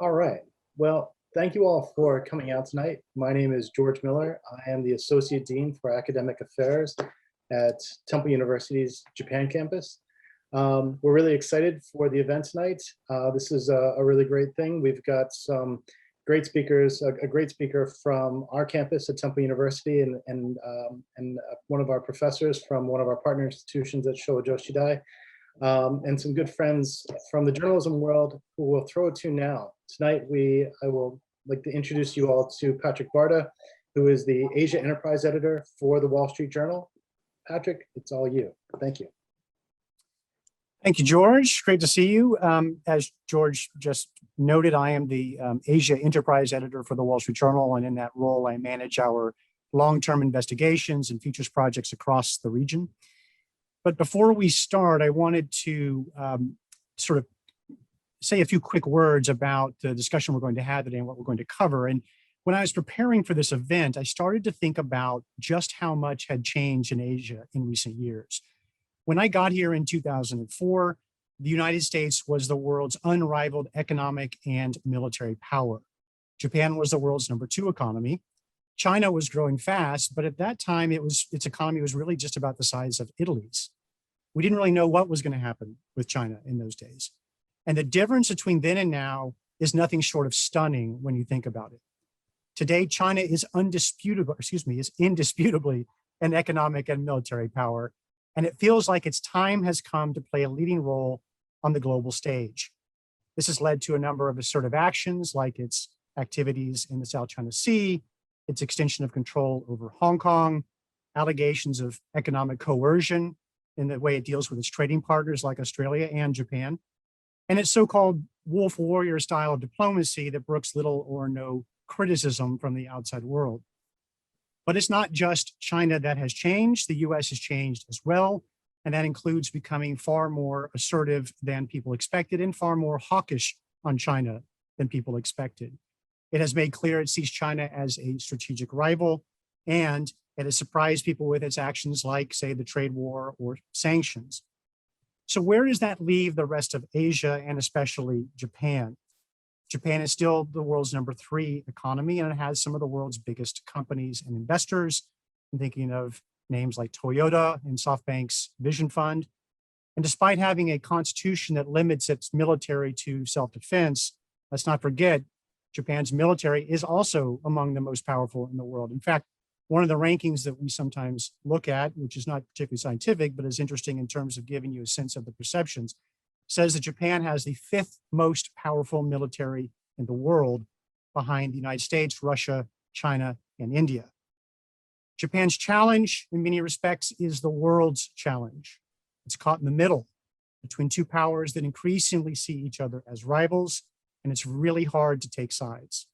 All right. Well, thank you all for coming out tonight. My name is George Miller. I am the Associate Dean for Academic Affairs at Temple University's Japan campus. We're really excited for the event tonight. This is a really great thing. We've got some great speakers, a great speaker from our campus at Temple University and one of our professors from one of our partner institutions at Showa Joshidai. And some good friends from the journalism world who we'll throw to now. Tonight, I will like to introduce you all to Patrick Barta, who is the Asia Enterprise Editor for the Wall Street Journal. Patrick, it's all you. Thank you. Thank you, George. Great to see you. As George just noted, I am the Asia Enterprise Editor for the Wall Street Journal, and in that role, I manage our long-term investigations and features projects across the region. But before we start, I wanted to sort of say a few quick words about the discussion we're going to have today and what we're going to cover. And when I was preparing for this event, I started to think about just how much had changed in Asia in recent years. When I got here in 2004, the United States was the world's unrivaled economic and military power. Japan was the world's #2 economy. China was growing fast, but at that time, its economy was really just about the size of Italy's. We didn't really know what was going to happen with China in those days. And the difference between then and now is nothing short of stunning when you think about it. Today, China is indisputably an economic and military power, and it feels like its time has come to play a leading role on the global stage. This has led to a number of assertive actions, like its activities in the South China Sea, its extension of control over Hong Kong, allegations of economic coercion in the way it deals with its trading partners like Australia and Japan, and its so-called wolf warrior style of diplomacy that brooks little or no criticism from the outside world. But it's not just China that has changed. The US has changed as well, and that includes becoming far more assertive than people expected and far more hawkish on China than people expected. It has made clear it sees China as a strategic rival, and it has surprised people with its actions like, say, the trade war or sanctions. So where does that leave the rest of Asia and especially Japan? Japan is still the world's #3 economy, and it has some of the world's biggest companies and investors. I'm thinking of names like Toyota and SoftBank's Vision Fund. And despite having a constitution that limits its military to self-defense, let's not forget, Japan's military is also among the most powerful in the world. In fact, one of the rankings that we sometimes look at, which is not particularly scientific, but is interesting in terms of giving you a sense of the perceptions, says that Japan has the 5th most powerful military in the world, behind the United States, Russia, China, and India. Japan's challenge, in many respects, is the world's challenge. It's caught in the middle between two powers that increasingly see each other as rivals, and it's really hard to take sides.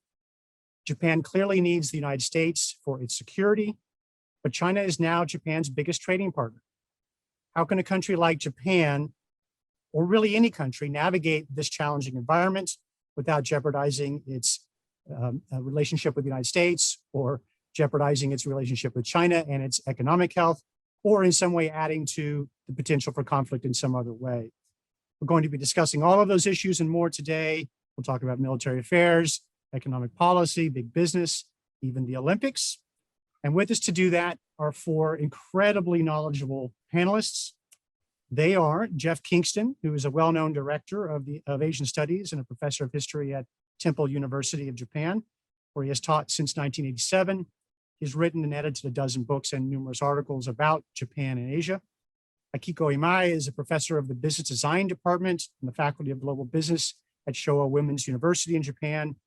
Japan clearly needs the United States for its security, but China is now Japan's biggest trading partner. How can a country like Japan, or really any country, navigate this challenging environment without jeopardizing its relationship with the United States, or jeopardizing its relationship with China and its economic health, or in some way adding to the potential for conflict in some other way? We're going to be discussing all of those issues and more today. We'll talk about military affairs, economic policy, big business, even the Olympics. And with us to do that are 4 incredibly knowledgeable panelists. They are Jeff Kingston, who is a well-known director of Asian Studies and a professor of history at Temple University of Japan, where he has taught since 1987. He's written and edited a dozen books and numerous articles about Japan and Asia. Akiko Imai is a professor of the Business Design Department in the Faculty of Global Business at Showa Women's University in Japan.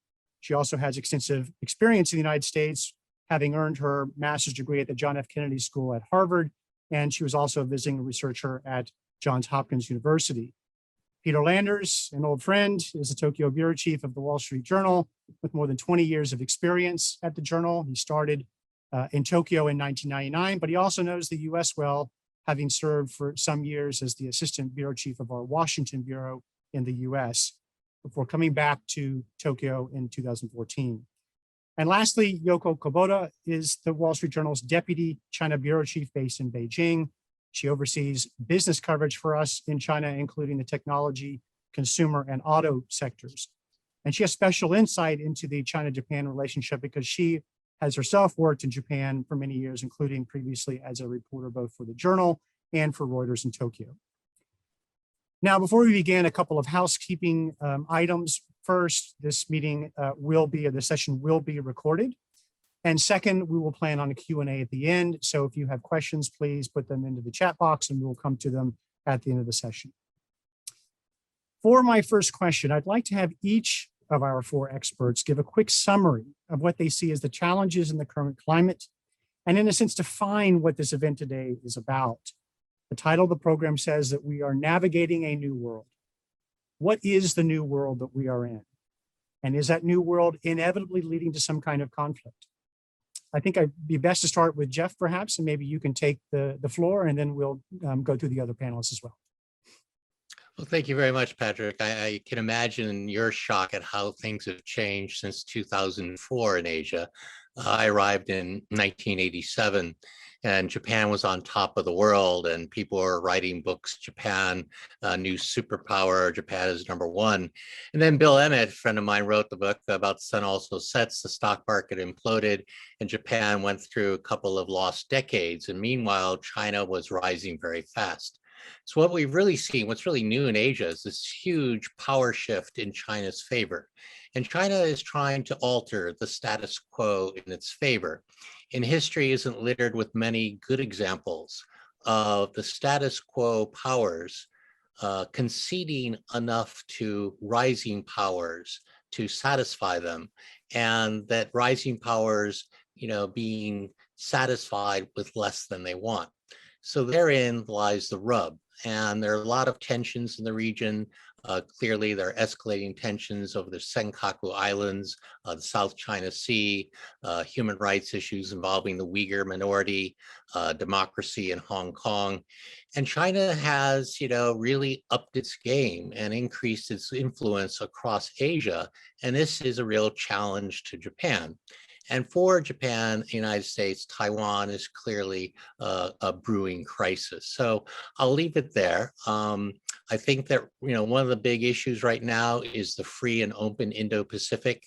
She also has extensive experience in the United States, having earned her master's degree at the John F. Kennedy School at Harvard, and she was also a visiting researcher at Johns Hopkins University. Peter Landers, an old friend, is the Tokyo bureau chief of the Wall Street Journal with more than 20 years of experience at the journal. He started in Tokyo in 1999, but he also knows the US well, having served for some years as the assistant bureau chief of our Washington bureau in the US, before coming back to Tokyo in 2014. And lastly, Yoko Kubota is the Wall Street Journal's deputy China bureau chief based in Beijing. She oversees business coverage for us in China, including the technology, consumer, and auto sectors. And she has special insight into the China-Japan relationship because she has herself worked in Japan for many years, including previously as a reporter both for the Journal and for Reuters in Tokyo. Now, before we begin, a couple of housekeeping items. First, this meeting the session will be recorded. And second, we will plan on a Q&A at the end. So if you have questions, please put them into the chat box and we'll come to them at the end of the session. For my first question, I'd like to have each of our four experts give a quick summary of what they see as the challenges in the current climate, and in a sense, define what this event today is about. The title of the program says that we are navigating a new world. What is the new world that we are in? And is that new world inevitably leading to some kind of conflict? I think I'd be best to start with Jeff, perhaps, and maybe you can take the floor, and then we'll go through the other panelists as well. Well, thank you very much, Patrick. I can imagine your shock at how things have changed since 2004 in Asia. I arrived in 1987, and Japan was on top of the world, and people were writing books, Japan, new superpower, Japan is #1. And then Bill Emmett, a friend of mine, wrote the book about The Sun Also Sets, the stock market imploded, and Japan went through a couple of lost decades. And meanwhile, China was rising very fast. So what we've really seen, what's really new in Asia, is this huge power shift in China's favor. And China is trying to alter the status quo in its favor. And history isn't littered with many good examples of the status quo powers conceding enough to rising powers to satisfy them, and that rising powers, being satisfied with less than they want. So therein lies the rub. And there are a lot of tensions in the region. Clearly, there are escalating tensions over the Senkaku Islands, the South China Sea, human rights issues involving the Uyghur minority, democracy in Hong Kong. And China has, really upped its game and increased its influence across Asia. And this is a real challenge to Japan. And for Japan, the United States, Taiwan is clearly a brewing crisis. So I'll leave it there. I think that, one of the big issues right now is the free and open Indo-Pacific.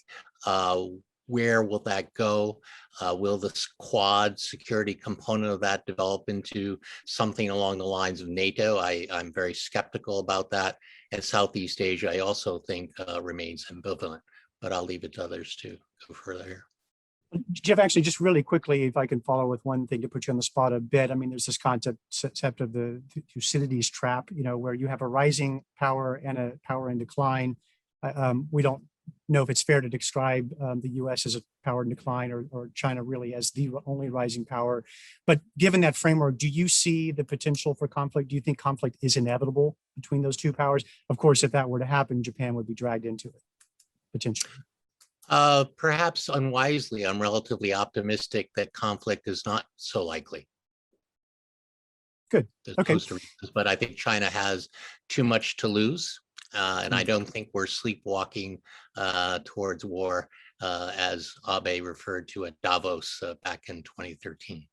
Where will that go? Will the Quad security component of that develop into something along the lines of NATO? I'm very skeptical about that. And Southeast Asia, I also think remains ambivalent, but I'll leave it to others to go further here. Jeff, actually, just really quickly, if I can follow with one thing to put you on the spot a bit. I mean, there's this concept of the Thucydides trap, where you have a rising power and a power in decline. We don't know if it's fair to describe the US as a power in decline or China really as the only rising power. But given that framework, do you see the potential for conflict? Do you think conflict is inevitable between those two powers? Of course, if that were to happen, Japan would be dragged into it, potentially. Perhaps unwisely, I'm relatively optimistic that conflict is not so likely. Good. Okay. But I think China has too much to lose. And I don't think we're sleepwalking towards war, as Abe referred to at Davos back in 2013.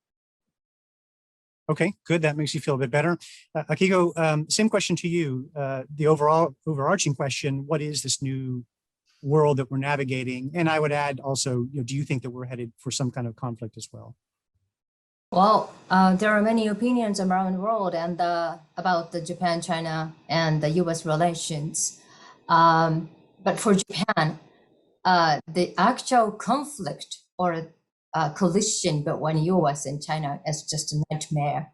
Okay, good. That makes you feel a bit better. Akiko, same question to you. The overarching question, what is this new world that we're navigating? And I would add also, do you think that we're headed for some kind of conflict as well? Well, there are many opinions around the world and about the Japan, China, and the U.S. relations. But for Japan, the actual conflict or collision between U.S. and China is just a nightmare.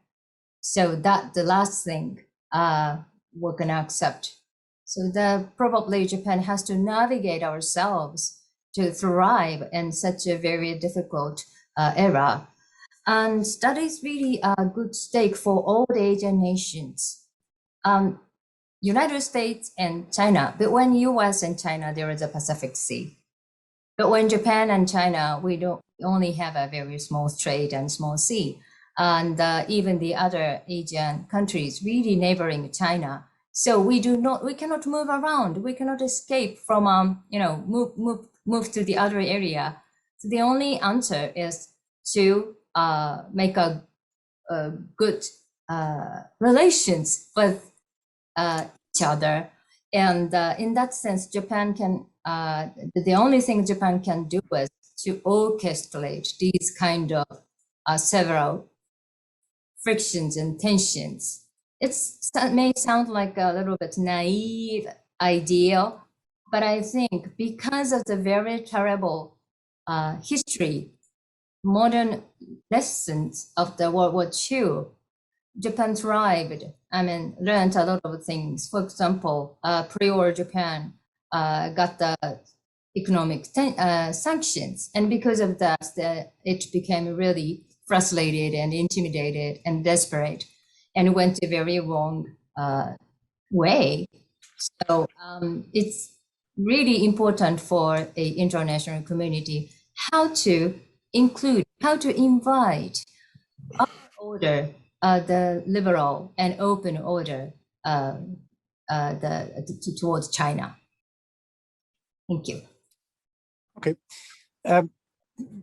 So that the last thing we're gonna accept. So probably Japan has to navigate ourselves to thrive in such a very difficult era. And that is really a good stake for all the Asian nations. United States and China, but when US and China, there is a Pacific Sea. But when Japan and China, we only have a very small strait and small sea. And even the other Asian countries really neighboring China. So we cannot move around. We cannot escape from, move to the other area. So the only answer is to make a good relations with each other. And in that sense, Japan can the only thing Japan can do is to orchestrate these kind of several frictions and tensions. It may sound like a little bit naive idea, but I think because of the very terrible history, modern lessons of the World War II, Japan thrived. I mean, learned a lot of things. For example, pre-war Japan got the economic sanctions, and because of that, it became really frustrated and intimidated and desperate, and went a very wrong way. So it's really important for the international community how to include, how to invite our order, the liberal and open order towards China. Thank you. Okay.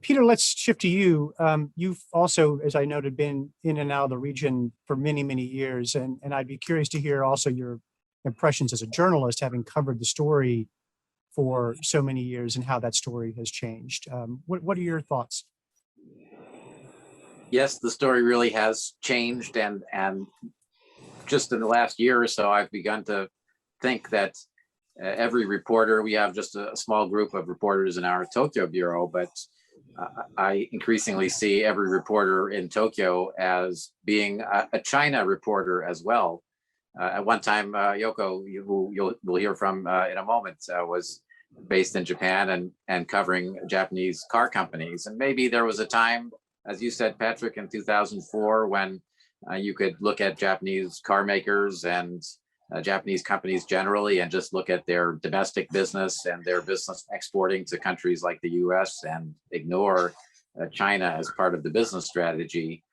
Peter, let's shift to you. You've also, as I noted, been in and out of the region for many, many years. And I'd be curious to hear also your impressions as a journalist, having covered the story for so many years and how that story has changed. What are your thoughts? Yes, the story really has changed. And just in the last year or so, I've begun to think that every reporter, we have just a small group of reporters in our Tokyo bureau, but I increasingly see every reporter in Tokyo as being a China reporter as well. At one time, Yoko, who you'll hear from in a moment, was based in Japan and covering Japanese car companies. And maybe there was a time, as you said, Patrick, in 2004, when you could look at Japanese car makers and Japanese companies generally and just look at their domestic business and their business exporting to countries like the US and ignore China as part of the business strategy.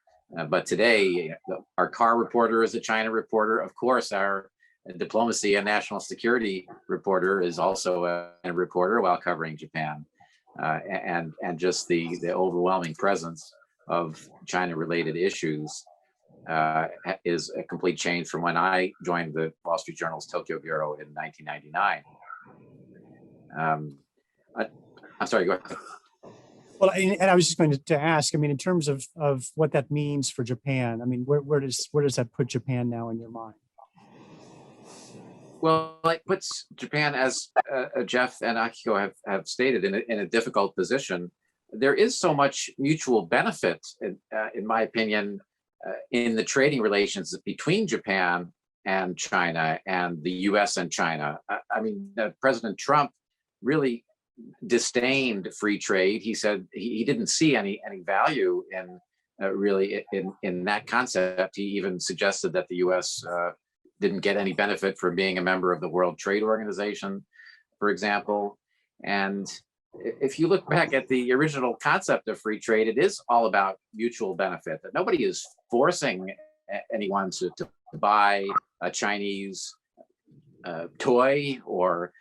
But today, our car reporter is a China reporter. Of course, our diplomacy and national security reporter is also a reporter while covering Japan. And just the overwhelming presence of China-related issues is a complete change from when I joined the Wall Street Journal's Tokyo bureau in 1999. I'm sorry, go ahead. Well, and I was just going to ask, I mean, in terms of what that means for Japan, I mean, where does that put Japan now in your mind? Well, it puts Japan, as Jeff and Akiko have stated, in a difficult position. There is so much mutual benefit, in my opinion, in the trading relations between Japan and China and the US and China. I mean, President Trump really disdained free trade. He said he didn't see any value in really in that concept. He even suggested that the US didn't get any benefit from being a member of the World Trade Organization, for example. And if you look back at the original concept of free trade, it is all about mutual benefit. That nobody is forcing anyone to buy a Chinese toy or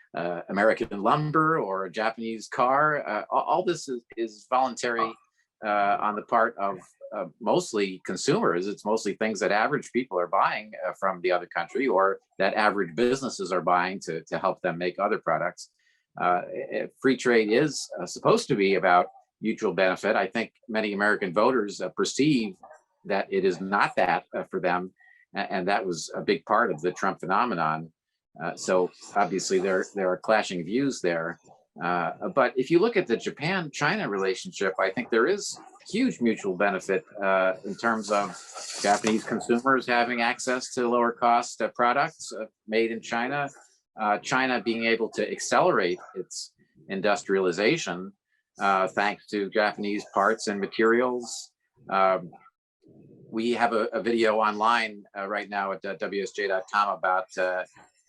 American lumber or a Japanese car. All this is voluntary on the part of mostly consumers. It's mostly things that average people are buying from the other country, or that average businesses are buying to help them make other products. Free trade is supposed to be about mutual benefit. I think many American voters perceive that it is not that for them, and that was a big part of the Trump phenomenon. So obviously there are clashing views there. But if you look at the Japan-China relationship, I think there is huge mutual benefit in terms of Japanese consumers having access to lower cost products made in China, China being able to accelerate its industrialization thanks to Japanese parts and materials. We have a video online right now at WSJ.com about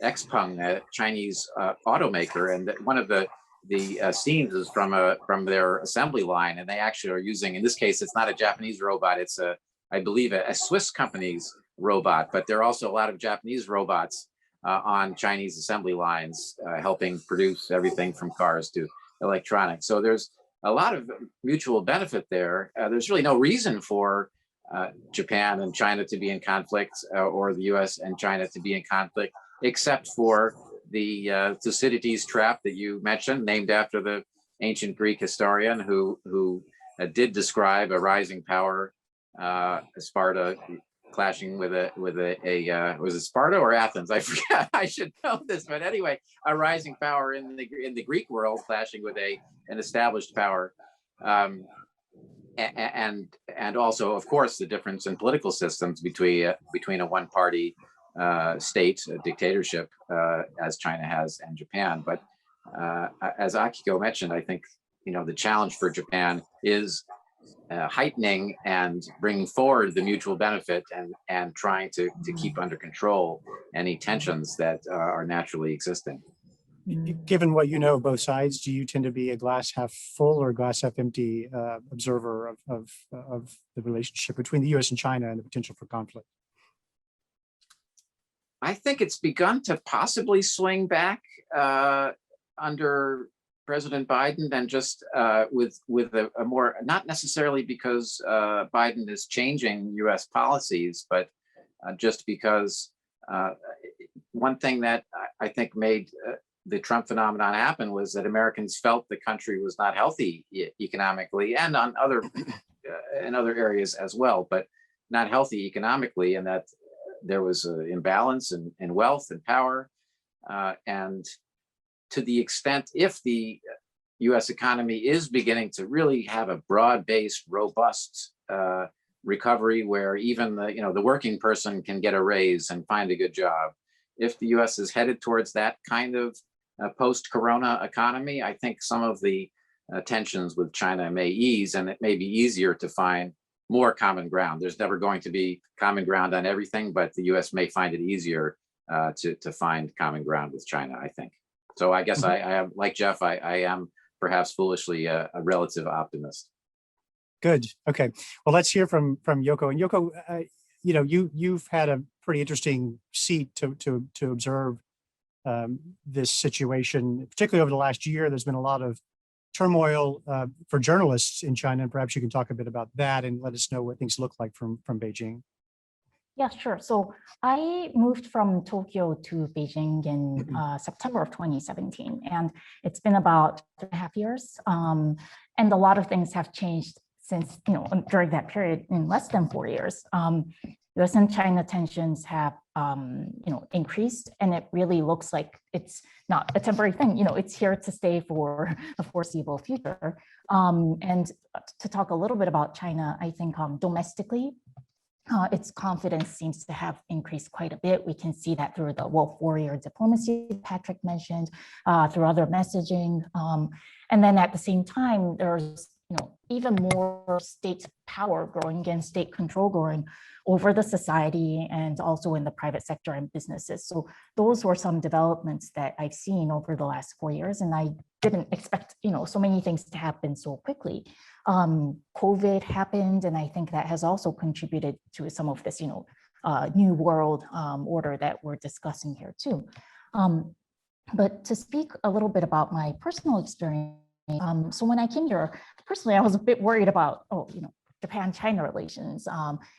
Xpeng, a Chinese automaker, and one of the scenes is from their assembly line, and they actually are using, in this case, it's not a Japanese robot, it's I believe a Swiss company's robot, but there are also a lot of Japanese robots on Chinese assembly lines, helping produce everything from cars to electronics. So there's a lot of mutual benefit there. There's really no reason for Japan and China to be in conflict, or the US and China to be in conflict, except for the Thucydides trap that you mentioned, named after the ancient Greek historian who did describe a rising power, Sparta clashing with a was it Sparta or Athens? I forget. I should know this, but anyway, a rising power in the Greek world clashing with an established power, and also, of course, the difference in political systems between a one-party state, a dictatorship, as China has, and Japan. But as Akiko mentioned, I think the challenge for Japan is heightening and bringing forward the mutual benefit and trying to keep under control any tensions that are naturally existing. Given what you know of both sides, do you tend to be a glass half full or glass half empty observer of the relationship between the U.S. and China and the potential for conflict? I think it's begun to possibly swing back under President Biden, and just with a more, not necessarily because Biden is changing U.S. policies, but just because one thing that I think made the Trump phenomenon happen was that Americans felt the country was not healthy economically, and on other in other areas as well, but not healthy economically, and that there was an imbalance in wealth and power, and to the extent, if the U.S. economy is beginning to really have a broad-based, robust recovery, where even the working person can get a raise and find a good job, if the U.S. is headed towards that kind of post-corona economy, I think some of the tensions with China may ease, and it may be easier to find more common ground. There's never going to be common ground on everything, but the U.S. may find it easier to find common ground with China, I think. So I guess I am, like Jeff, I am perhaps foolishly a relative optimist. Good. Okay. Well, let's hear from Yoko. And Yoko, you've had a pretty interesting seat to observe this situation, particularly over the last year. There's been a lot of turmoil for journalists in China, and perhaps you can talk a bit about that and let us know what things look like from Beijing. Yeah, sure. So I moved from Tokyo to Beijing in September of 2017, and it's been about 2.5 years. And a lot of things have changed since, during that period in less than 4 years. US and China tensions have, increased, and it really looks like it's not a temporary thing. It's here to stay for the foreseeable future. And to talk a little bit about China, I think domestically, its confidence seems to have increased quite a bit. We can see that through the Wolf Warrior diplomacy Patrick mentioned, through other messaging. And then at the same time, there's even more state power growing and state control growing over the society and also in the private sector and businesses. So those were some developments that I've seen over the last 4 years, and I didn't expect so many things to happen so quickly. COVID happened, and I think that has also contributed to some of this new world order that we're discussing here too. But to speak a little bit about my personal experience, so when I came here, personally, I was a bit worried about, Japan-China relations.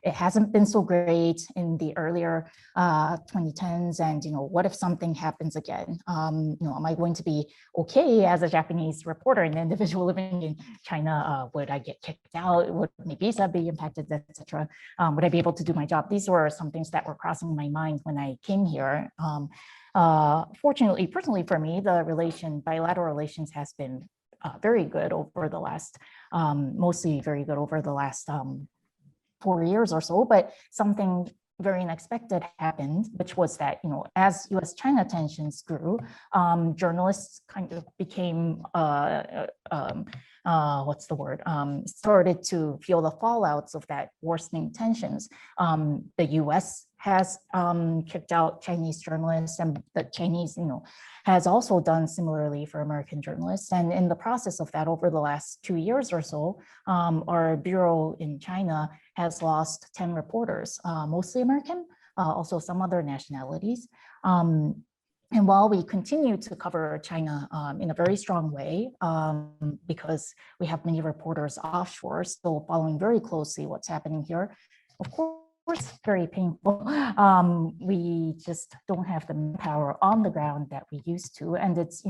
It hasn't been so great in the earlier 2010s, and what if something happens again? Am I going to be okay as a Japanese reporter, an individual living in China? Would I get kicked out? Would my visa be impacted, etc.? Would I be able to do my job? These were some things that were crossing my mind when I came here. Fortunately, personally for me, the bilateral relations has been very good over the last, mostly very good over the last 4 years or so, but something very unexpected happened, which was that, as US-China tensions grew, journalists kind of became, started to feel the fallouts of that worsening tensions. The US has kicked out Chinese journalists, and the Chinese, has also done similarly for American journalists. And in the process of that, over the last 2 years or so, our bureau in China has lost 10 reporters, mostly American, also some other nationalities. And while we continue to cover China in a very strong way, because we have many reporters offshore still following very closely what's happening here, of course, course, very painful. We just don't have the power on the ground that we used to, and it's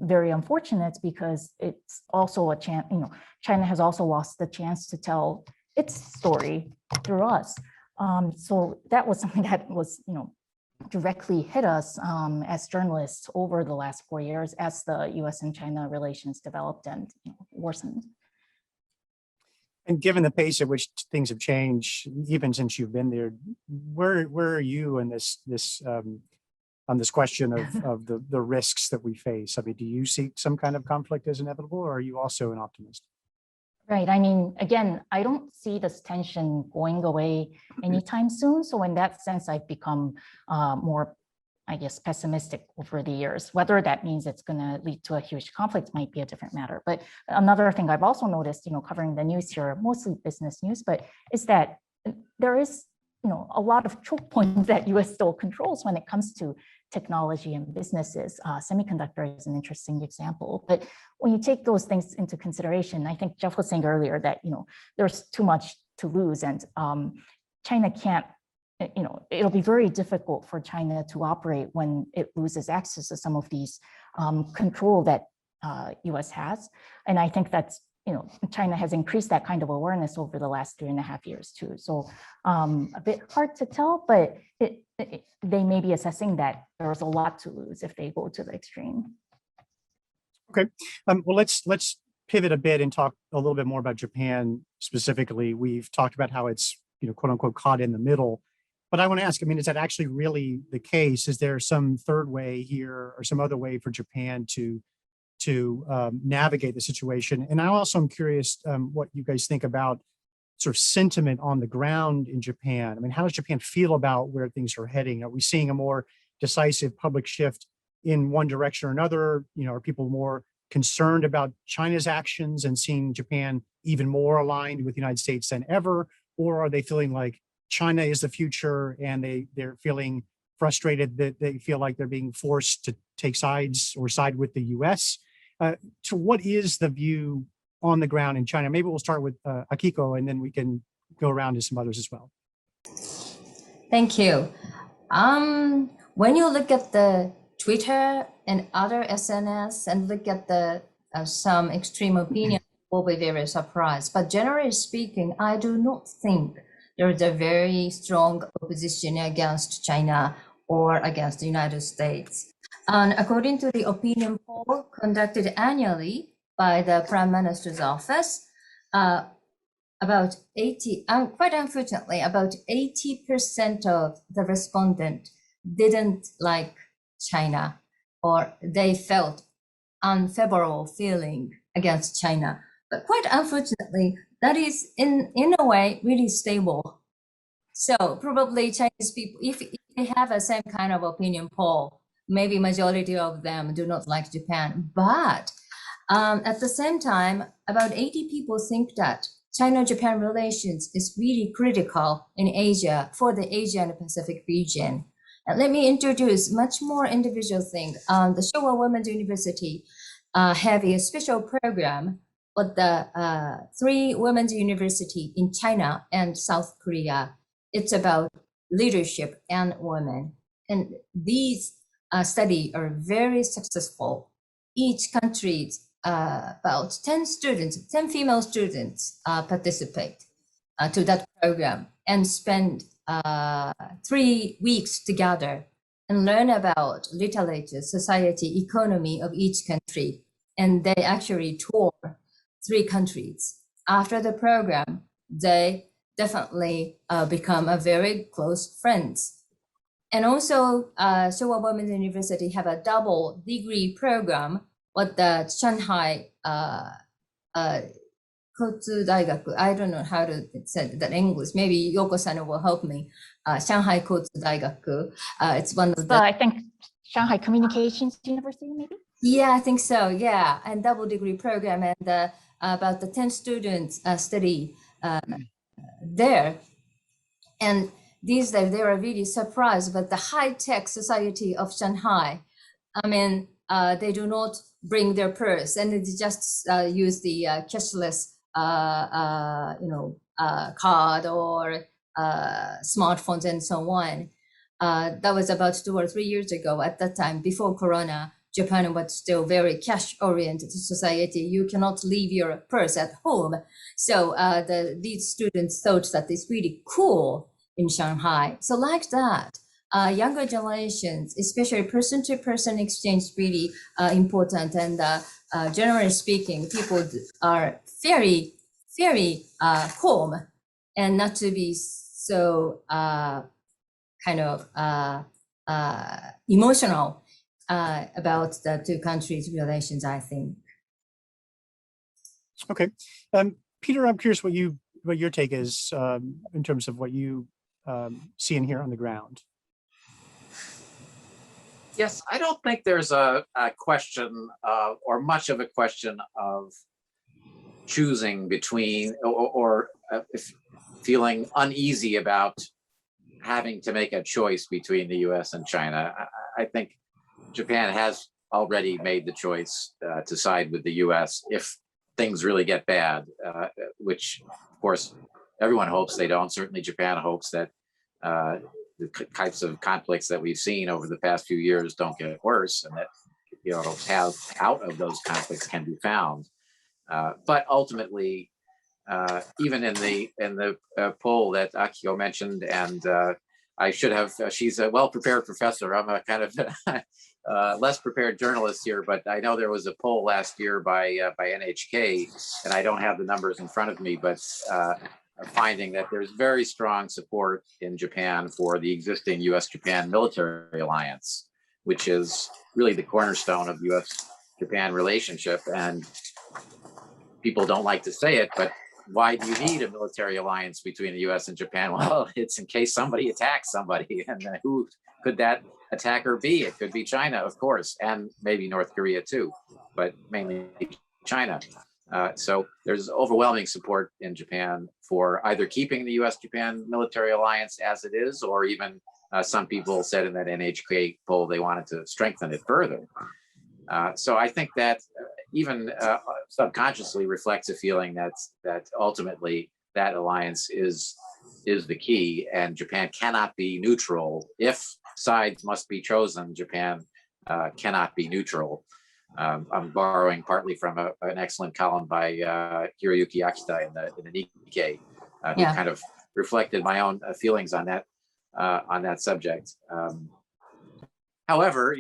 very unfortunate because it's also a chance. China has also lost the chance to tell its story through us. So that was something that was directly hit us as journalists over the last 4 years as the U.S. and China relations developed and worsened. And given the pace at which things have changed, even since you've been there, where are you in on this question of the risks that we face? I mean, do you see some kind of conflict as inevitable, or are you also an optimist? Right. I mean, again, I don't see this tension going away anytime soon. So in that sense, I've become more, I guess, pessimistic over the years. Whether that means it's going to lead to a huge conflict might be a different matter. But another thing I've also noticed, covering the news here, mostly business news, but is that there is, a lot of choke points that US still controls when it comes to technology and businesses. Semiconductor is an interesting example. But when you take those things into consideration, I think Jeff was saying earlier that, there's too much to lose, and China can't, it'll be very difficult for China to operate when it loses access to some of these control that US has. And I think that's, China has increased that kind of awareness over the last 3.5 years too. So a bit hard to tell, but they may be assessing that there's a lot to lose if they go to the extreme. Okay, well, let's pivot a bit and talk a little bit more about Japan specifically. We've talked about how it's, quote unquote, caught in the middle. But I want to ask, I mean, is that actually really the case? Is there some third way here or some other way for Japan to navigate the situation? And I also am curious what you guys think about sort of sentiment on the ground in Japan. I mean, how does Japan feel about where things are heading? Are we seeing a more decisive public shift in one direction or another? Are people more concerned about China's actions and seeing Japan even more aligned with the United States than ever? Or are they feeling like China is the future and they're feeling frustrated that they feel like they're being forced to take sides or side with the US? So what is the view on the ground in China? Maybe we'll start with Akiko, and then we can go around to some others as well. Thank you. When you look at the Twitter and other SNS and look at the some extreme opinion, will be very surprised. But generally speaking, I do not think there is a very strong opposition against China or against the United States. And according to the opinion poll conducted annually by the Prime Minister's office, about 80, quite unfortunately, about 80% of the respondents didn't like China, or they felt unfavorable feeling against China. But quite unfortunately, that is in a way really stable. So probably Chinese people, if they have a same kind of opinion poll, maybe majority of them do not like Japan. But at the same time, about 80 people think that China-Japan relations is really critical in Asia for the Asia and Pacific region. And let me introduce much more individual thing. The Showa Women's University have a special program with the 3 women's university in China and South Korea. It's about leadership and women. And these studies are very successful. Each country, about 10 female students participate to that program and spend 3 weeks together and learn about literature, society, economy of each country. And they actually tour 3 countries. After the program, they definitely become a very close friends. And also, Showa Women's University have a double degree program with the Shanghai Kotsu Daigaku. I don't know how to say that in English. Maybe Yoko-san will help me. Shanghai Kotsu Daigaku. It's one of the. I think Shanghai Communications University, maybe. Yeah, I think so. Yeah, and double degree program, and about the 10 students study there. And these days they are really surprised by the high-tech society of Shanghai. I mean, they do not bring their purse, and they just use the cashless, card or smartphones and so on. That was about 2 or 3 years ago. At that time, before Corona, Japan was still very cash-oriented society. You cannot leave your purse at home. So these students thought that it's really cool in Shanghai. So like that, younger generations, especially person-to-person exchange, really important. And generally speaking, people are very, very calm and not to be so kind of emotional about the two countries' relations, I think. Okay. Peter, I'm curious what your take is in terms of what you see and hear on the ground. Yes, I don't think there's a question or much of a question of choosing between or feeling uneasy about having to make a choice between the US and China. I think Japan has already made the choice to side with the US if things really get bad, which of course everyone hopes they don't. Certainly Japan hopes that the types of conflicts that we've seen over the past few years don't get worse, and that paths out of those conflicts can be found. But ultimately, even in the poll that Akiko mentioned, and I should have, she's a well-prepared professor. I'm a kind of less prepared journalist here, but I know there was a poll last year by NHK, and I don't have the numbers in front of me, but finding that there's very strong support in Japan for the existing US-Japan military alliance, which is really the cornerstone of US-Japan relationship. And people don't like to say it, but why do you need a military alliance between the US and Japan? Well, it's in case somebody attacks somebody. And who could that attacker be? It could be China, of course, and maybe North Korea too, but mainly China. So there's overwhelming support in Japan for either keeping the US-Japan military alliance as it is, or even some people said in that NHK poll they wanted to strengthen it further. So I think that even subconsciously reflects a feeling that ultimately that alliance is the key, and Japan cannot be neutral. If sides must be chosen, Japan cannot be neutral. I'm borrowing partly from an excellent column by Hiroyuki Akita in the Nikkei, who kind of reflected my own feelings on that subject. However,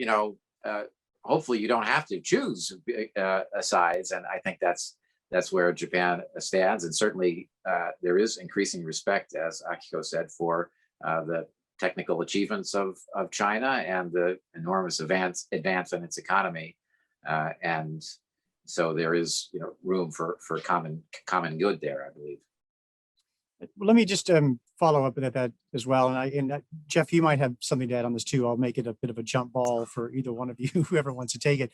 hopefully you don't have to choose sides, and I think that's where Japan stands. And certainly there is increasing respect, as Akiko said, for the technical achievements of China and the enormous advance in its economy. And so there is room for common good there, I believe. Well, let me just follow up with that as well. And Jeff, you might have something to add on this too. I'll make it a bit of a jump ball for either one of you, whoever wants to take it.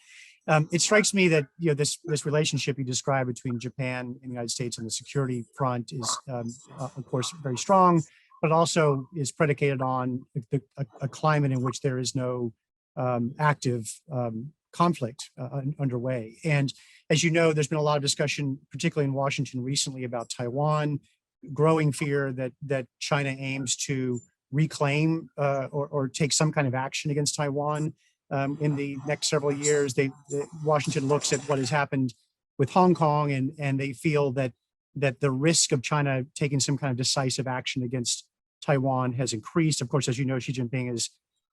It strikes me that this relationship you describe between Japan and the United States on the security front is, of course, very strong, but also is predicated on a climate in which there is no active conflict underway. And as you know, there's been a lot of discussion, particularly in Washington recently, about Taiwan, growing fear that China aims to reclaim or take some kind of action against Taiwan in the next several years. Washington looks at what has happened with Hong Kong, and they feel that the risk of China taking some kind of decisive action against Taiwan has increased. Of course, as you know, Xi Jinping has,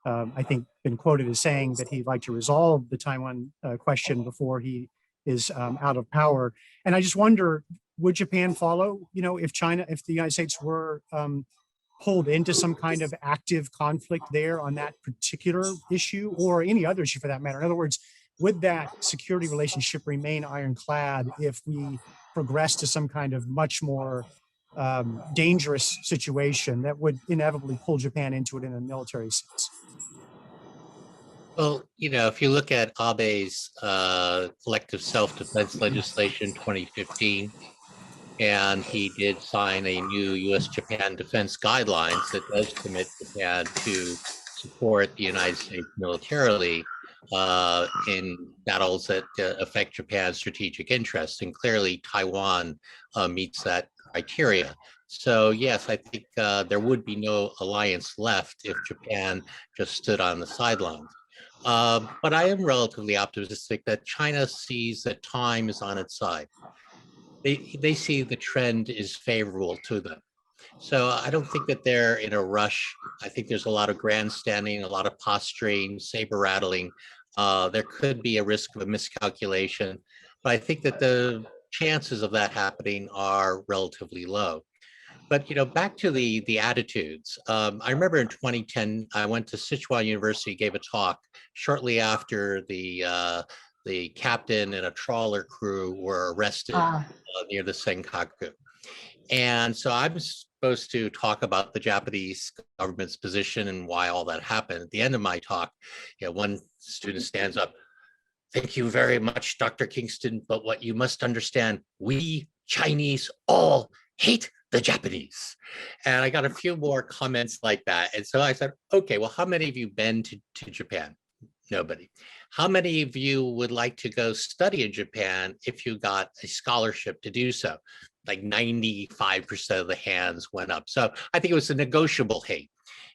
I think, been quoted as saying that he'd like to resolve the Taiwan question before he is out of power. And I just wonder, would Japan follow, if the United States were pulled into some kind of active conflict there on that particular issue, or any other issue for that matter? In other words, would that security relationship remain ironclad if we progress to some kind of much more dangerous situation that would inevitably pull Japan into it in a military sense? Well, if you look at Abe's collective self-defense legislation 2015, and he did sign a new U.S.-Japan defense guidelines that does commit Japan to support the United States militarily in battles that affect Japan's strategic interests. And clearly Taiwan meets that criteria. So yes, I think there would be no alliance left if Japan just stood on the sidelines. But I am relatively optimistic that China sees that time is on its side. They see the trend is favorable to them. So I don't think that they're in a rush. I think there's a lot of grandstanding, a lot of posturing, saber rattling. There could be a risk of a miscalculation, but I think that the chances of that happening are relatively low. But back to the attitudes. I remember in 2010, I went to Sichuan University, gave a talk shortly after the captain and a trawler crew were arrested near the Senkaku. And so I'm supposed to talk about the Japanese government's position and why all that happened. At the end of my talk, one student stands up. Thank you very much, Dr. Kingston. But what you must understand, we Chinese all hate the Japanese. And I got a few more comments like that. And so I said, okay, well, how many of you been to Japan? Nobody. How many of you would like to go study in Japan if you got a scholarship to do so? Like 95% of the hands went up. So I think it was a negotiable hate.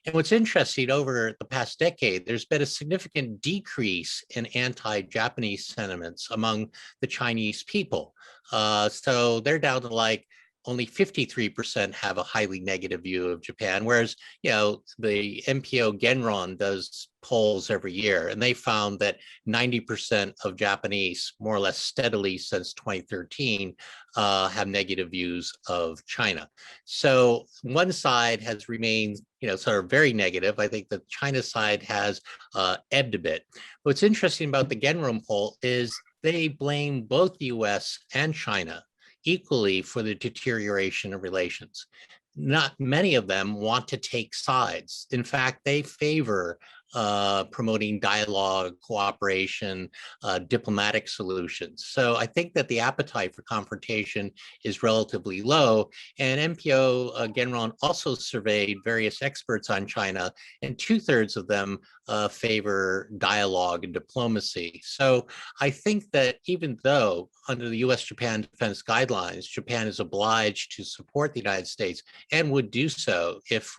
And what's interesting, over the past decade, there's been a significant decrease in anti-Japanese sentiments among the Chinese people. So they're down to like only 53% have a highly negative view of Japan, whereas, the NPO Genron does polls every year, and they found that 90% of Japanese, more or less steadily since 2013, have negative views of China. So one side has remained, sort of very negative. I think the China side has ebbed a bit. What's interesting about the Genron poll is they blame both the US and China equally for the deterioration of relations. Not many of them want to take sides. In fact, they favor promoting dialogue, cooperation, diplomatic solutions. So I think that the appetite for confrontation is relatively low. And NPO Genron also surveyed various experts on China, and 2/3 of them favor dialogue and diplomacy. So I think that even though under the US-Japan defense guidelines, Japan is obliged to support the United States and would do so if,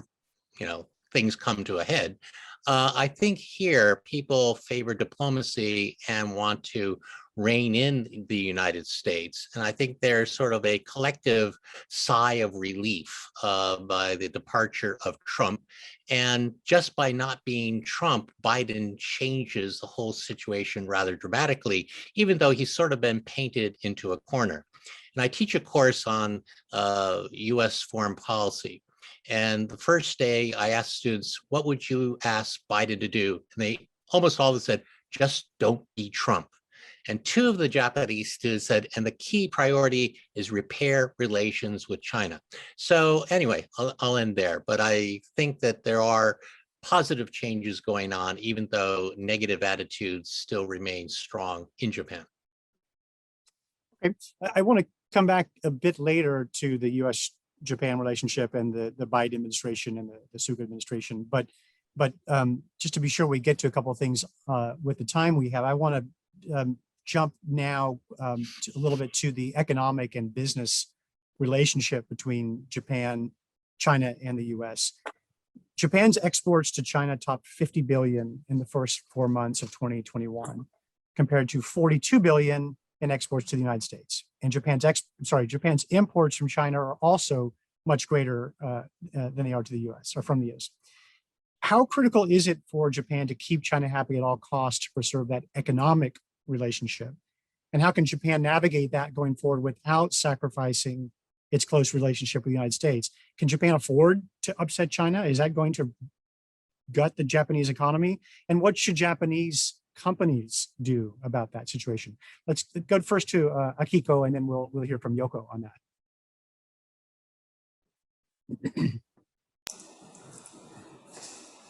things come to a head, I think here people favor diplomacy and want to rein in the United States. And I think there's sort of a collective sigh of relief by the departure of Trump. And just by not being Trump, Biden changes the whole situation rather dramatically, even though he's sort of been painted into a corner. And I teach a course on US foreign policy. And the first day I asked students, what would you ask Biden to do? And they almost all said, just don't be Trump. And 2 of the Japanese students said, and the key priority is repair relations with China. So anyway, I'll end there. But I think that there are positive changes going on, even though negative attitudes still remain strong in Japan. Okay. I want to come back a bit later to the US-Japan relationship and the Biden administration and the Suga administration. But just to be sure we get to a couple of things with the time we have, I want to jump now a little bit to the economic and business relationship between Japan, China, and the US. Japan's exports to China topped 50 billion in the first 4 months of 2021, compared to 42 billion in exports to the United States. And Japan's imports from China are also much greater than they are to the US or from the US. How critical is it for Japan to keep China happy at all costs to preserve that economic relationship? And how can Japan navigate that going forward without sacrificing its close relationship with the United States? Can Japan afford to upset China? Is that going to gut the Japanese economy? And what should Japanese companies do about that situation? Let's go first to Akiko, and then we'll hear from Yoko on that.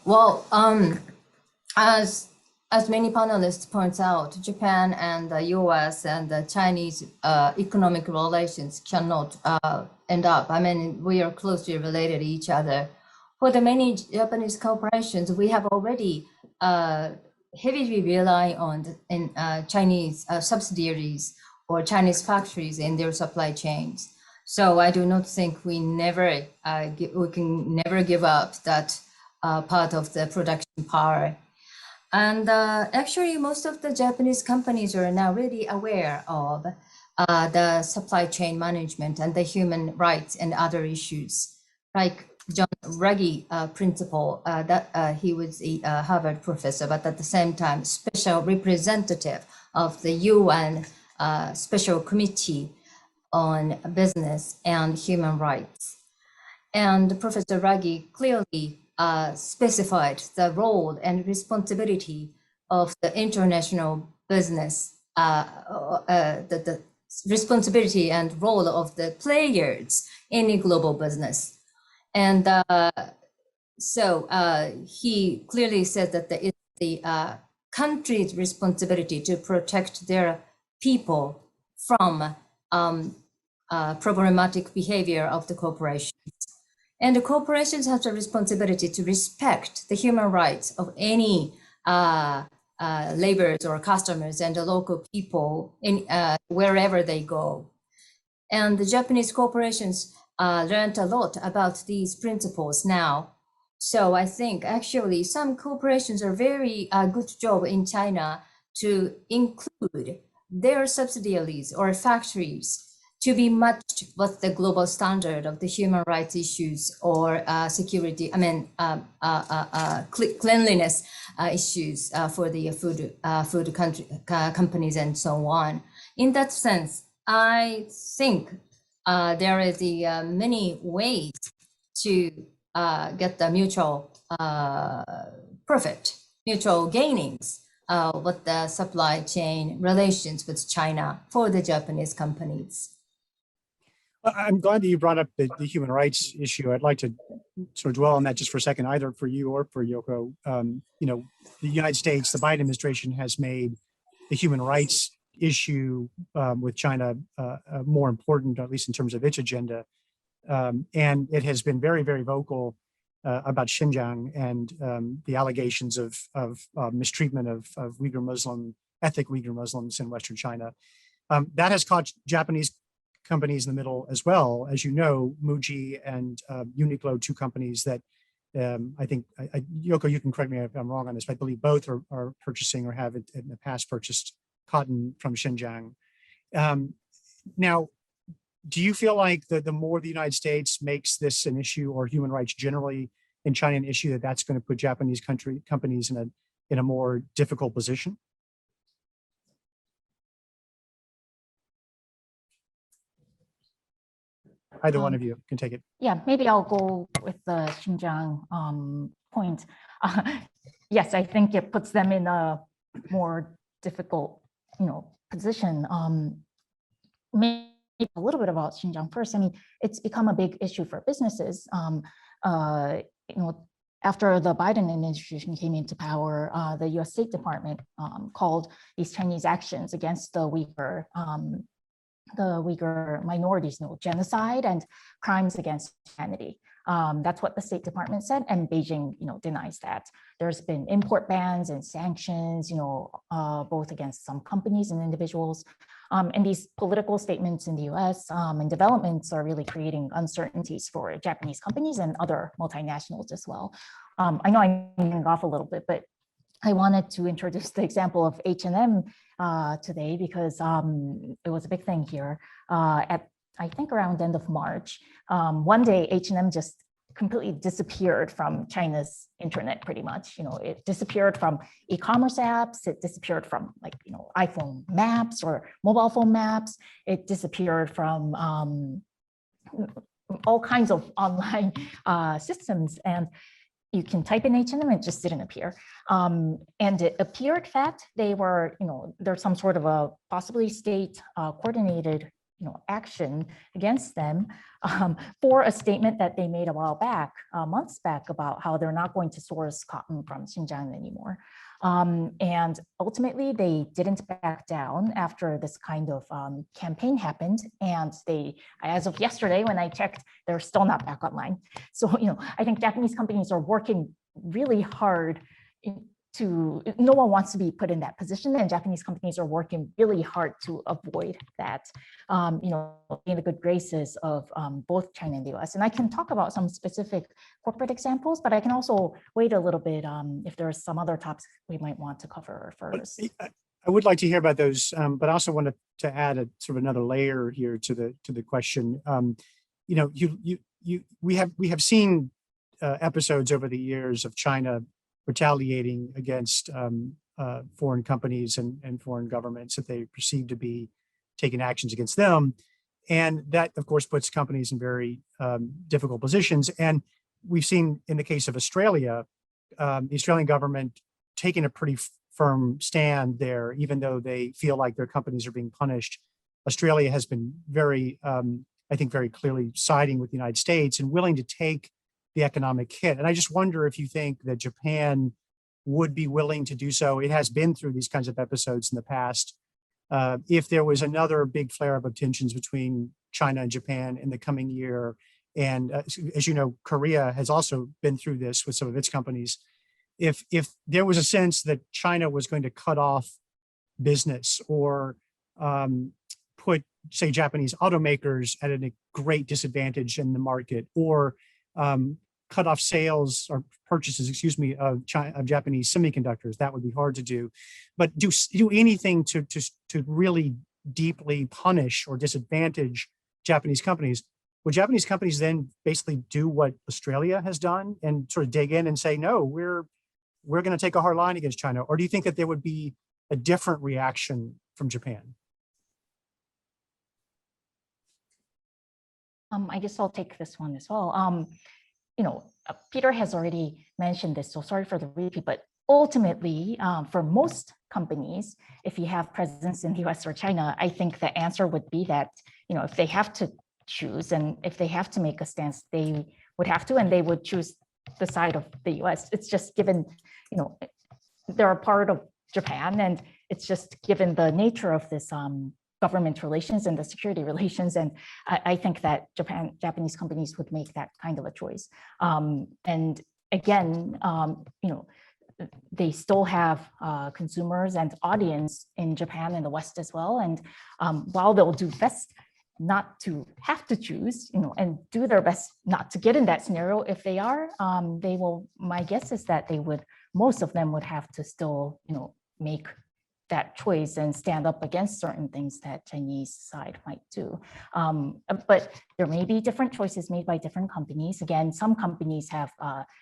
Well, as many panelists points out, Japan and the US and the Chinese economic relations cannot end up. I mean, we are closely related to each other. For the many Japanese corporations, we have already heavily rely on Chinese subsidiaries or Chinese factories in their supply chains. So I do not think we can never give up that part of the production power. And actually, most of the Japanese companies are now really aware of the supply chain management and the human rights and other issues. Like John Ruggie principle, that he was a Harvard professor, but at the same time, special representative of the UN Special Committee on Business and Human Rights. And Professor Ruggie clearly specified the role and responsibility of the international business, the responsibility and role of the players in a global business. And so he clearly said that it's the country's responsibility to protect their people from problematic behavior of the corporations. And the corporations have the responsibility to respect the human rights of any laborers or customers and the local people in wherever they go. And the Japanese corporations learned a lot about these principles now. So I think actually some corporations are very good job in China to include their subsidiaries or factories to be matched with the global standard of the human rights issues or security, cleanliness issues for the food companies and so on. In that sense, I think there is many ways to get the mutual profit, mutual gainings with the supply chain relations with China for the Japanese companies. I'm glad that you brought up the human rights issue. I'd like to sort of dwell on that just for a second, either for you or for Yoko. You know, the United States, the Biden administration has made the human rights issue with China more important, at least in terms of its agenda. And it has been very, very vocal about Xinjiang and the allegations of mistreatment of ethnic Uyghur Muslims in Western China. That has caught Japanese companies in the middle as well. As you know, Muji and Uniqlo, two companies that I think, Yoko, you can correct me if I'm wrong on this, but I believe both are purchasing or have in the past purchased cotton from Xinjiang. Now, do you feel like the more the United States makes this an issue, or human rights generally in China an issue, that's going to put Japanese companies in a more difficult position? Either one of you can take it. Yeah, maybe I'll go with the Xinjiang point. Yes, I think it puts them in a more difficult, position. Maybe a little bit about Xinjiang first. I mean, it's become a big issue for businesses. After the Biden administration came into power, the U.S. State Department called these Chinese actions against the Uyghur minorities, genocide and crimes against humanity. That's what the State Department said, and Beijing, denies that. There's been import bans and sanctions, both against some companies and individuals. And these political statements in the US and developments are really creating uncertainties for Japanese companies and other multinationals as well. I know I'm moving off a little bit, but I wanted to introduce the example of H&M today because it was a big thing here at, I think, around the end of March. One day, H&M just completely disappeared from China's internet, pretty much. It disappeared from e-commerce apps. It disappeared from iPhone maps or mobile phone maps. It disappeared from all kinds of online systems. And you can type in H&M, it just didn't appear. And it appeared that they were, there's some sort of a possibly state coordinated action against them for a statement that they made a while back, months back, about how they're not going to source cotton from Xinjiang anymore. And ultimately, they didn't back down after this kind of campaign happened. And they, as of yesterday, when I checked, they're still not back online. So, I think Japanese companies are working really hard no one wants to be put in that position, and Japanese companies are working really hard to avoid that, in the good graces of both China and the US. And I can talk about some specific corporate examples, but I can also wait a little bit if there are some other topics we might want to cover first. I would like to hear about those, but I also wanted to add a sort of another layer here to the question. We have seen episodes over the years of China retaliating against foreign companies and foreign governments that they perceive to be taking actions against them. And that, of course, puts companies in very difficult positions. And we've seen in the case of Australia, the Australian government taking a pretty firm stand there, even though they feel like their companies are being punished. Australia has been very, I think, very clearly siding with the United States and willing to take the economic hit. And I just wonder if you think that Japan would be willing to do so. It has been through these kinds of episodes in the past. If there was another big flare-up of tensions between China and Japan in the coming year, and as you know, Korea has also been through this with some of its companies. If there was a sense that China was going to cut off business or put, say, Japanese automakers at a great disadvantage in the market, or cut off sales or purchases, of Japanese semiconductors, that would be hard to do. But do anything to really deeply punish or disadvantage Japanese companies. Would Japanese companies then basically do what Australia has done and sort of dig in and say, no, we're going to take a hard line against China? Or do you think that there would be a different reaction from Japan? I guess I'll take this one as well. Peter has already mentioned this, so sorry for the repeat, but ultimately, for most companies, if you have presence in the US or China, I think the answer would be that, if they have to choose and if they have to make a stance, they would have to, and they would choose the side of the US. It's just given, they're a part of Japan, and it's just given the nature of this government relations and the security relations. And I think that Japanese companies would make that kind of a choice. And again, they still have consumers and audience in Japan and the West as well. And while they'll do best not to have to choose, and do their best not to get in that scenario, if they are, they will, my guess is that most of them would have to still, make that choice and stand up against certain things that Chinese side might do. But there may be different choices made by different companies. Again, some companies have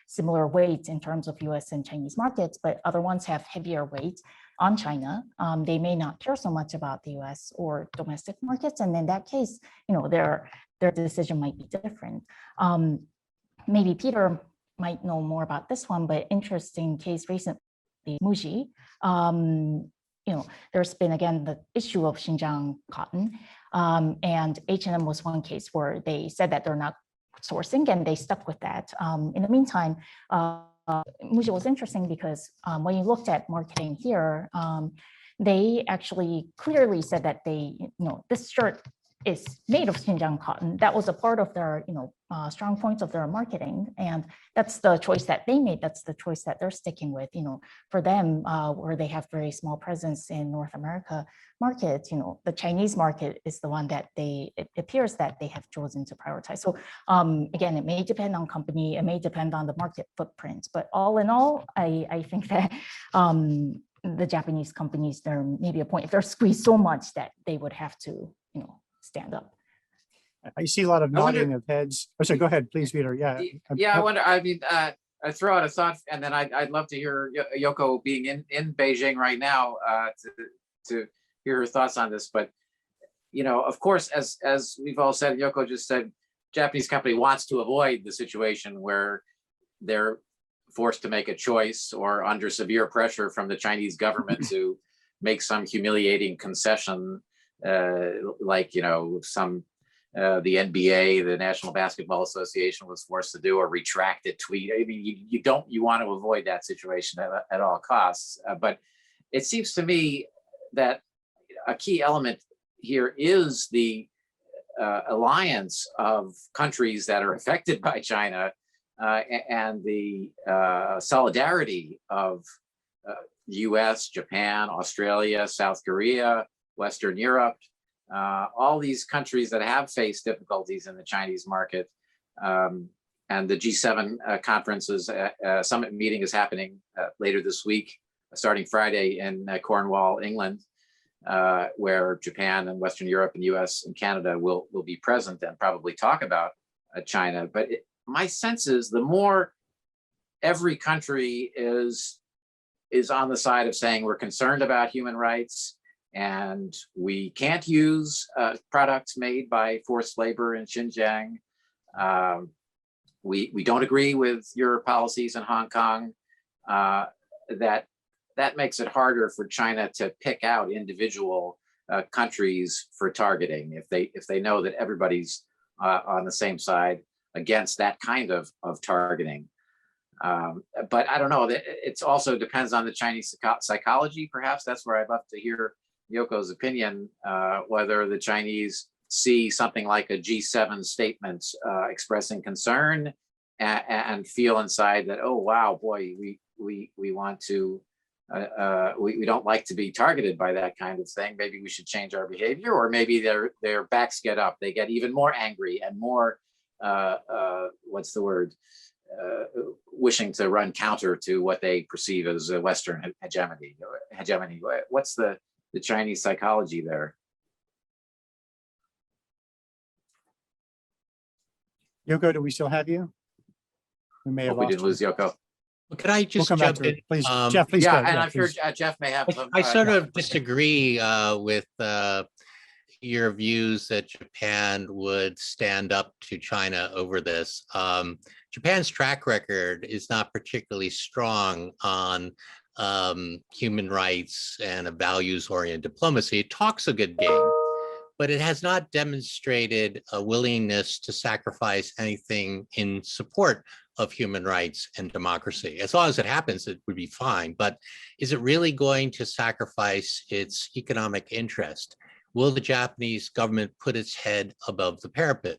similar weight in terms of US and Chinese markets, but other ones have heavier weight on China. They may not care so much about the US or domestic markets. And in that case, their decision might be different. Maybe Peter might know more about this one, but interesting case recently, Muji. There's been, again, the issue of Xinjiang cotton, and H&M was one case where they said that they're not sourcing, and they stuck with that. In the meantime, Muji was interesting because when you looked at marketing here, they actually clearly said that this shirt is made of Xinjiang cotton. That was a part of their, strong points of their marketing. And that's the choice that they made. That's the choice that they're sticking with, for them, where they have very small presence in North America market, the Chinese market is the one that it appears that they have chosen to prioritize. So again, it may depend on company, it may depend on the market footprint, but all in all, I think that the Japanese companies, there may be a point if they're squeezed so much that they would have to, stand up. I see a lot of nodding of heads. Oh, sorry, go ahead, please, Peter. Yeah. Yeah, I wonder, I throw out a thought, and then I'd love to hear Yoko being in Beijing right now to hear her thoughts on this. But, of course, as we've all said, Yoko just said, Japanese company wants to avoid the situation where they're forced to make a choice or under severe pressure from the Chinese government to make some humiliating concession, like, the NBA, the National Basketball Association, was forced to do a retracted tweet. I mean, you want to avoid that situation at all costs. But it seems to me that a key element here is the alliance of countries that are affected by China and the solidarity of US, Japan, Australia, South Korea, Western Europe, all these countries that have faced difficulties in the Chinese market. And the G7 conferences summit meeting is happening later this week, starting Friday in Cornwall, England, where Japan and Western Europe and US and Canada will be present and probably talk about China. But my sense is the more every country is on the side of saying we're concerned about human rights and we can't use products made by forced labor in Xinjiang. We don't agree with your policies in Hong Kong. That makes it harder for China to pick out individual countries for targeting if they know that everybody's on the same side against that kind of targeting. But I don't know, it also depends on the Chinese psychology. Perhaps that's where I'd love to hear Yoko's opinion, whether the Chinese see something like a G7 statement expressing concern and feel inside that, oh, wow, boy, we want to, we don't like to be targeted by that kind of thing. Maybe we should change our behavior, or maybe their backs get up. They get even more angry and more, what's the word? Wishing to run counter to what they perceive as a Western hegemony. What's the Chinese psychology there? Yoko, do we still have you? We may have We lost didn't lose you. Yoko. Well, could I just We'll come back jump to in? it. Please, Jeff, please Yeah, go. and I'm sure please. Jeff may have some. I sort of disagree with your views that Japan would stand up to China over this. Japan's track record is not particularly strong on human rights and a values-oriented diplomacy. It talks a good game, but it has not demonstrated a willingness to sacrifice anything in support of human rights and democracy. As long as it happens, it would be fine. But is it really going to sacrifice its economic interest? Will the Japanese government put its head above the parapet?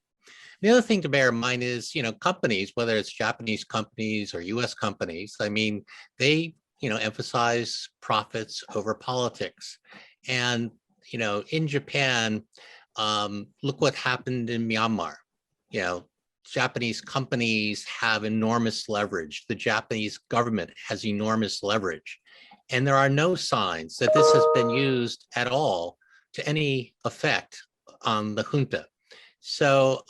The other thing to bear in mind is, companies, whether it's Japanese companies or US companies, I mean, they, emphasize profits over politics. And, in Japan, look what happened in Myanmar. Japanese companies have enormous leverage. The Japanese government has enormous leverage. And there are no signs that this has been used at all to any effect on the junta. So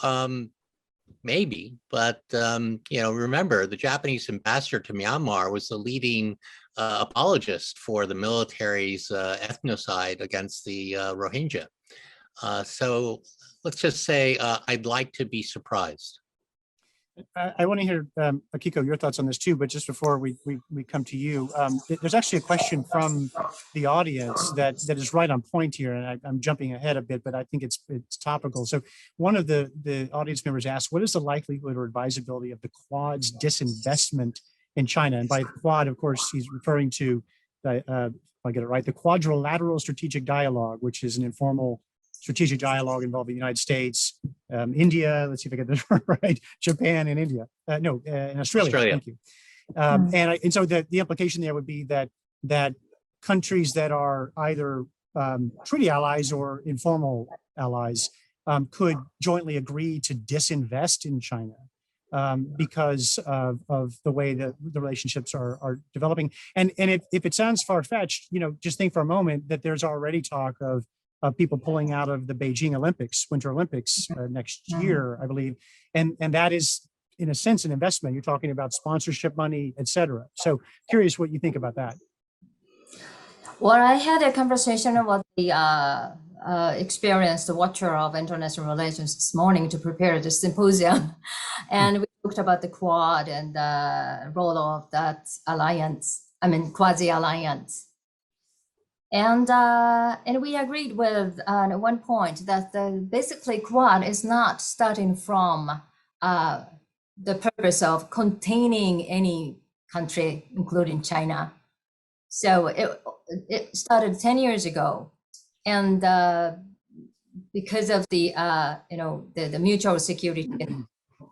maybe, but remember, the Japanese ambassador to Myanmar was the leading apologist for the military's ethnocide against the Rohingya. So let's just say I'd like to be surprised. I want to hear, Akiko, your thoughts on this too, but just before we come to you, there's actually a question from the audience that is right on point here, and I'm jumping ahead a bit, but I think it's topical. So one of the audience members asked, what is the likelihood or advisability of the Quad's disinvestment in China? And by Quad, of course, he's referring to, if I get it right, the Quadrilateral Strategic Dialogue, which is an informal strategic dialogue involving the United States, India, let's see if I get this right, Japan and India. And Australia. Thank you. And so the implication there would be that countries that are either treaty allies or informal allies could jointly agree to disinvest in China because of the way that the relationships are developing. And if it sounds far-fetched, just think for a moment that there's already talk of people pulling out of the Beijing Olympics, Winter Olympics next year, I believe. And that is, in a sense, an investment. You're talking about sponsorship money, et cetera. So curious what you think about that. Well, I had a conversation about the experienced watcher of international relations this morning to prepare the symposium. And we talked about the Quad and the role of that alliance, quasi-alliance. And we agreed with at one point that basically Quad is not starting from the purpose of containing any country, including China. So it started 10 years ago, and because of the the mutual security and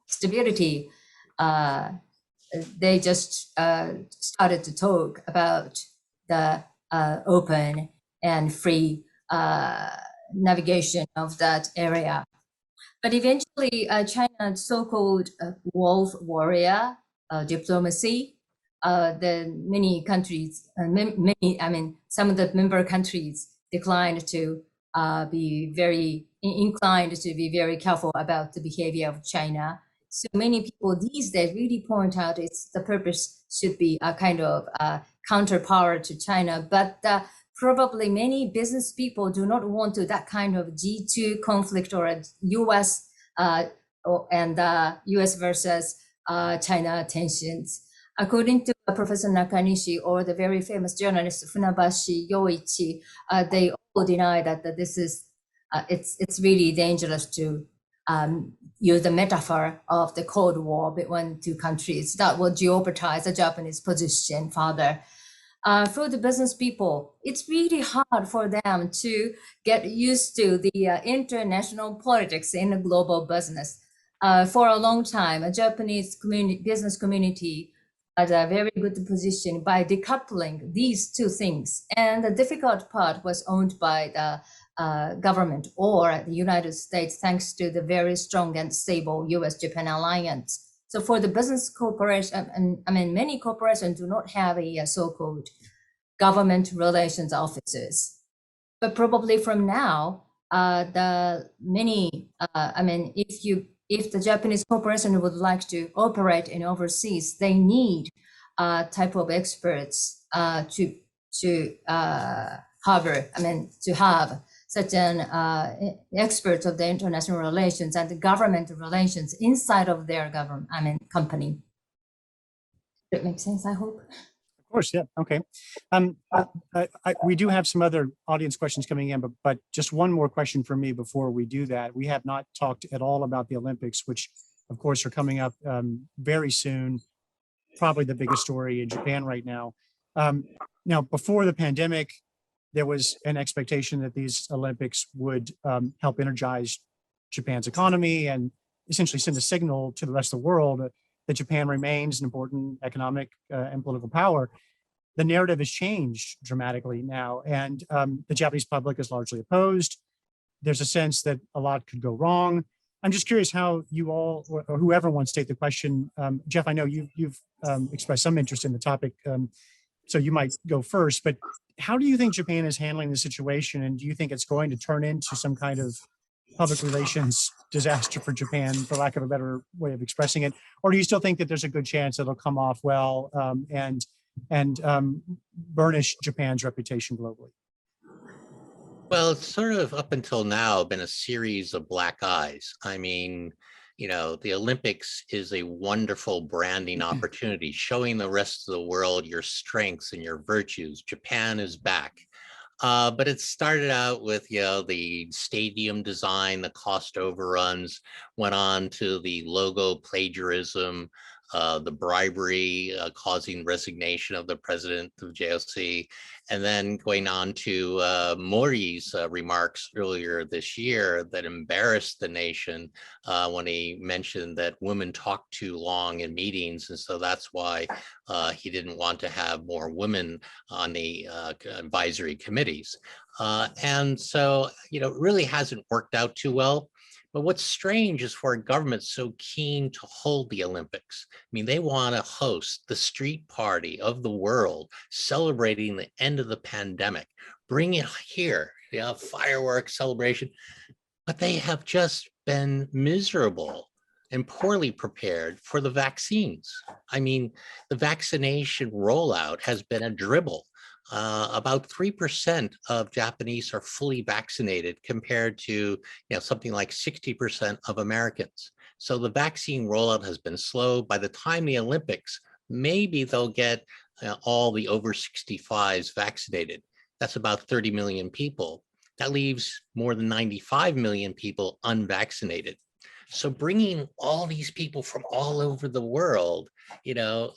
stability, they just started to talk about the open and free navigation of that area. But eventually, China's so-called wolf warrior diplomacy, the many countries, some of the member countries declined to be very inclined to be very careful about the behavior of China. So many people these days really point out the purpose should be a kind of counterpower to China, but probably many business people do not want to that kind of G2 conflict or a US and US versus China tensions. According to Professor Nakanishi or the very famous journalist Funabashi Yoichi, they all deny that this is it's really dangerous to use the metaphor of the Cold War between two countries that will jeopardize the Japanese position further. For the business people, it's really hard for them to get used to the international politics in a global business. For a long time, a Japanese business community had a very good position by decoupling these two things. And the difficult part was owned by the government or the United States, thanks to the very strong and stable US-Japan alliance. So for the business corporation, many corporations do not have a so-called government relations officers. But probably from now, if the Japanese corporation would like to operate in overseas, they need type of experts to have such an experts of the international relations and the government relations inside of their company. That makes sense, I hope. Of course, yeah, okay. We do have some other audience questions coming in, but just one more question for me before we do that. We have not talked at all about the Olympics, which of course are coming up very soon, probably the biggest story in Japan right now. Now, before the pandemic, there was an expectation that these Olympics would help energize Japan's economy and essentially send a signal to the rest of the world that Japan remains an important economic and political power. The narrative has changed dramatically now, and the Japanese public is largely opposed. There's a sense that a lot could go wrong. I'm just curious how you all, or whoever wants to take the question, Jeff, I know you've expressed some interest in the topic, so you might go first, but how do you think Japan is handling the situation? And do you think it's going to turn into some kind of public relations disaster for Japan, for lack of a better way of expressing it? Or do you still think that there's a good chance it'll come off well and burnish Japan's reputation globally? Well, it's sort of up until now been a series of black eyes. I mean, you know, the Olympics is a wonderful branding opportunity, showing the rest of the world your strengths and your virtues. Japan is back. But it started out with, you know, the stadium design, the cost overruns, went on to the logo plagiarism, the bribery causing resignation of the president of JOC, and then going on to Mori's remarks earlier this year that embarrassed the nation when he mentioned that women talk too long in meetings, and so that's why he didn't want to have more women on the advisory committees. And so, you know, it really hasn't worked out too well. But what's strange is for a government so keen to hold the Olympics. I mean, they want to host the street party of the world, celebrating the end of the pandemic, bring it here, you know, fireworks celebration, but they have just been miserable and poorly prepared for the vaccines. I mean, the vaccination rollout has been a dribble. About 3% of Japanese are fully vaccinated compared to, you know, something like 60% of Americans. So the vaccine rollout has been slow. By the time the Olympics, maybe they'll get all the over 65s vaccinated. That's about 30 million people. That leaves more than 95 million people unvaccinated. So bringing all these people from all over the world, you know,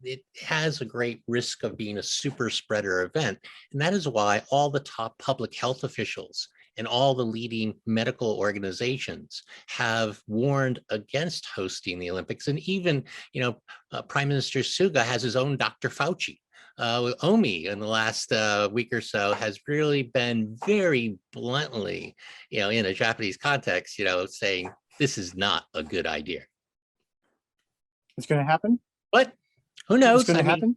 it has a great risk of being a super spreader event. And that is why all the top public health officials and all the leading medical organizations have warned against hosting the Olympics. And even, you know, Prime Minister Suga has his own Dr. Fauci. Omi in the last week or so has really been very bluntly, in a Japanese context, saying this is not a good idea. It's going to happen? But who knows? It's going to happen?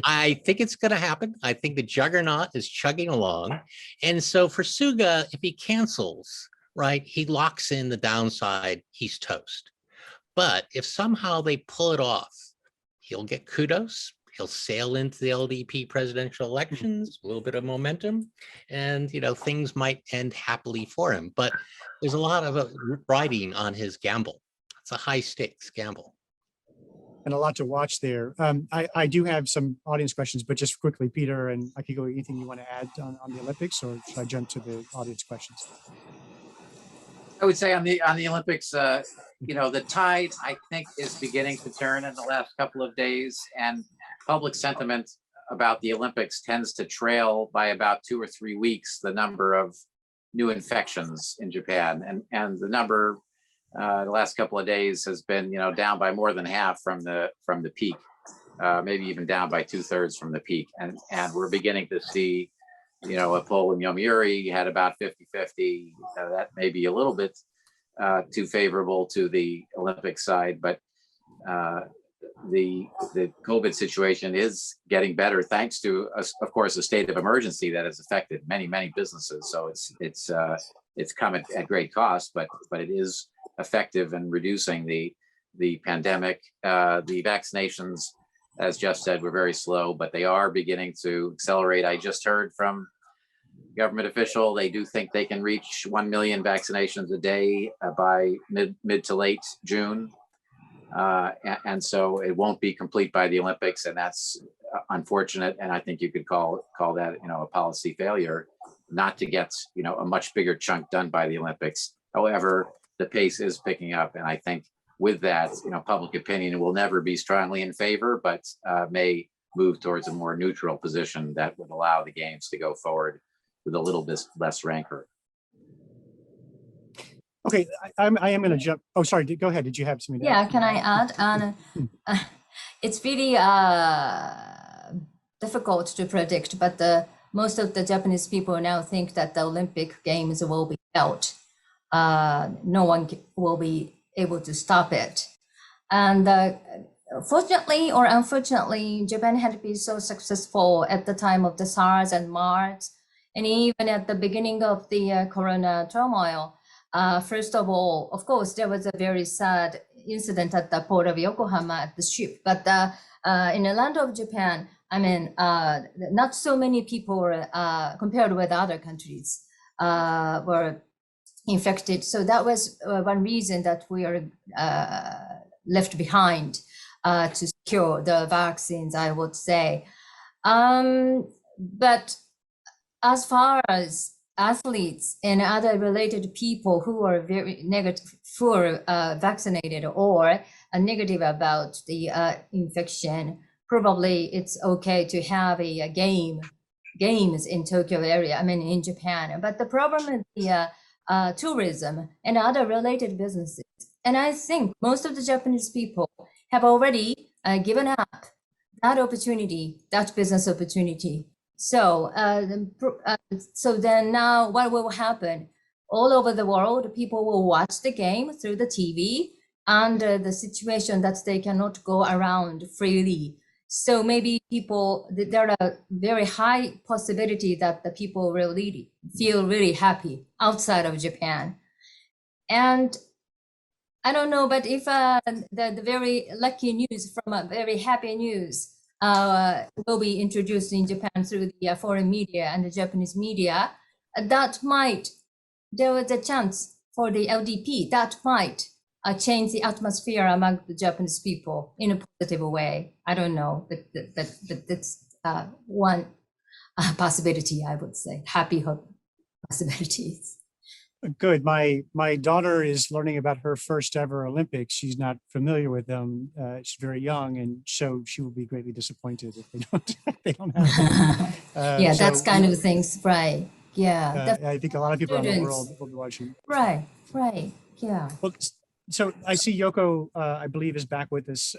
I think it's going to happen. I think the juggernaut is chugging along. And so for Suga, if he cancels, right, he locks in the downside, he's toast. But if somehow they pull it off, he'll get kudos. He'll sail into the LDP presidential elections, a little bit of momentum, and things might end happily for him. But there's a lot of riding on his gamble. It's a high stakes gamble. And a lot to watch there. I do have some audience questions, but just quickly, Peter and Akiko, anything you want to add on the Olympics, or should I jump to the audience questions? I would say on the Olympics, the tide, I think, is beginning to turn in the last couple of days, and public sentiment about the Olympics tends to trail by about 2 or 3 weeks the number of new infections in Japan, and the number the last couple of days has been down by more than half from the peak, maybe even down by 2/3 from the peak, and we're beginning to see a poll in Yomiuri had about 50-50. That may be a little bit too favorable to the Olympic side, but the COVID situation is getting better thanks to, of course, a state of emergency that has affected many businesses. So it's come at great cost, but it is effective in reducing the pandemic. The vaccinations, as Jeff said, were very slow, but they are beginning to accelerate. I just heard from government official, they do think they can reach 1 million vaccinations a day by mid to late June. And so it won't be complete by the Olympics, and that's unfortunate. And I think you could call that, a policy failure not to get, a much bigger chunk done by the Olympics. However, the pace is picking up. And I think with that, public opinion will never be strongly in favor, but may move towards a more neutral position that would allow the games to go forward with a little bit less rancor. Okay, I am going to jump. Oh, sorry. Go ahead. Did you have something? Yeah, can I add? It's really difficult to predict, but most of the Japanese people now think that the Olympic Games will be held. No one will be able to stop it. And fortunately or unfortunately, Japan had been so successful at the time of the SARS and MERS, and even at the beginning of the corona turmoil. First of all, of course, there was a very sad incident at the port of Yokohama at the ship, but in the land of Japan, not so many people compared with other countries were infected. So that was one reason that we are left behind to secure the vaccines, I would say. But as far as athletes and other related people who are very negative, who are vaccinated or are negative about the infection, probably it's okay to have a games in Tokyo area, in Japan. But the problem is the tourism and other related businesses. And I think most of the Japanese people have already given up that opportunity, that business opportunity. So, so then now what will happen? All over the world, people will watch the game through the TV under the situation that they cannot go around freely. So maybe there are a very high possibility that the people will really feel really happy outside of Japan. And I don't know, but if the very lucky news from a very happy news will be introduced in Japan through the foreign media and the Japanese media, there was a chance for the LDP that might change the atmosphere among the Japanese people in a positive way. I don't know, but that's one possibility, I would say, happy hope possibilities. Good. My daughter is learning about her first ever Olympics. She's not familiar with them. She's very young, and so she will be greatly disappointed if they don't have them. Yeah, that's kind of things, right? Yeah. I think a lot of people around the world will be watching. Right. Yeah. Well, so I see Yoko, I believe, is back with us.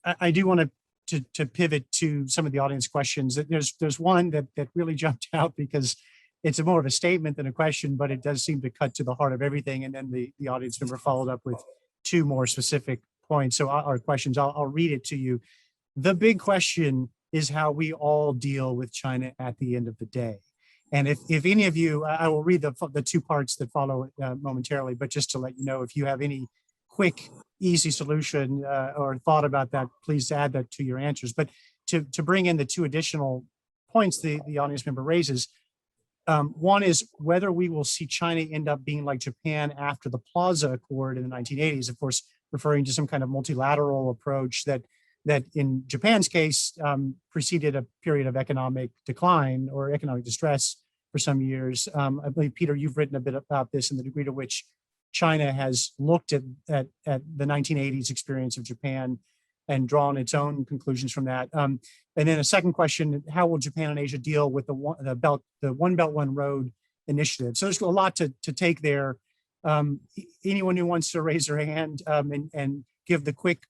I do want to to pivot to some of the audience questions. There's one that really jumped out because it's more of a statement than a question, but it does seem to cut to the heart of everything. And then the audience member followed up with two more specific points. So our questions, I'll read it to you. The big question is how we all deal with China at the end of the day. And if any of you, I will read the two parts that follow momentarily, but just to let you know, if you have any quick, easy solution or thought about that, please add that to your answers. But to bring in the two additional points the audience member raises, one is whether we will see China end up being like Japan after the Plaza Accord in the 1980s, of course, referring to some kind of multilateral approach that in Japan's case preceded a period of economic decline or economic distress for some years. I believe, Peter, you've written a bit about this and the degree to which China has looked at the 1980s experience of Japan and drawn its own conclusions from that. And then a second question, how will Japan and Asia deal with the One Belt, One Road initiative? So there's a lot to take there. Anyone who wants to raise their hand and give the quick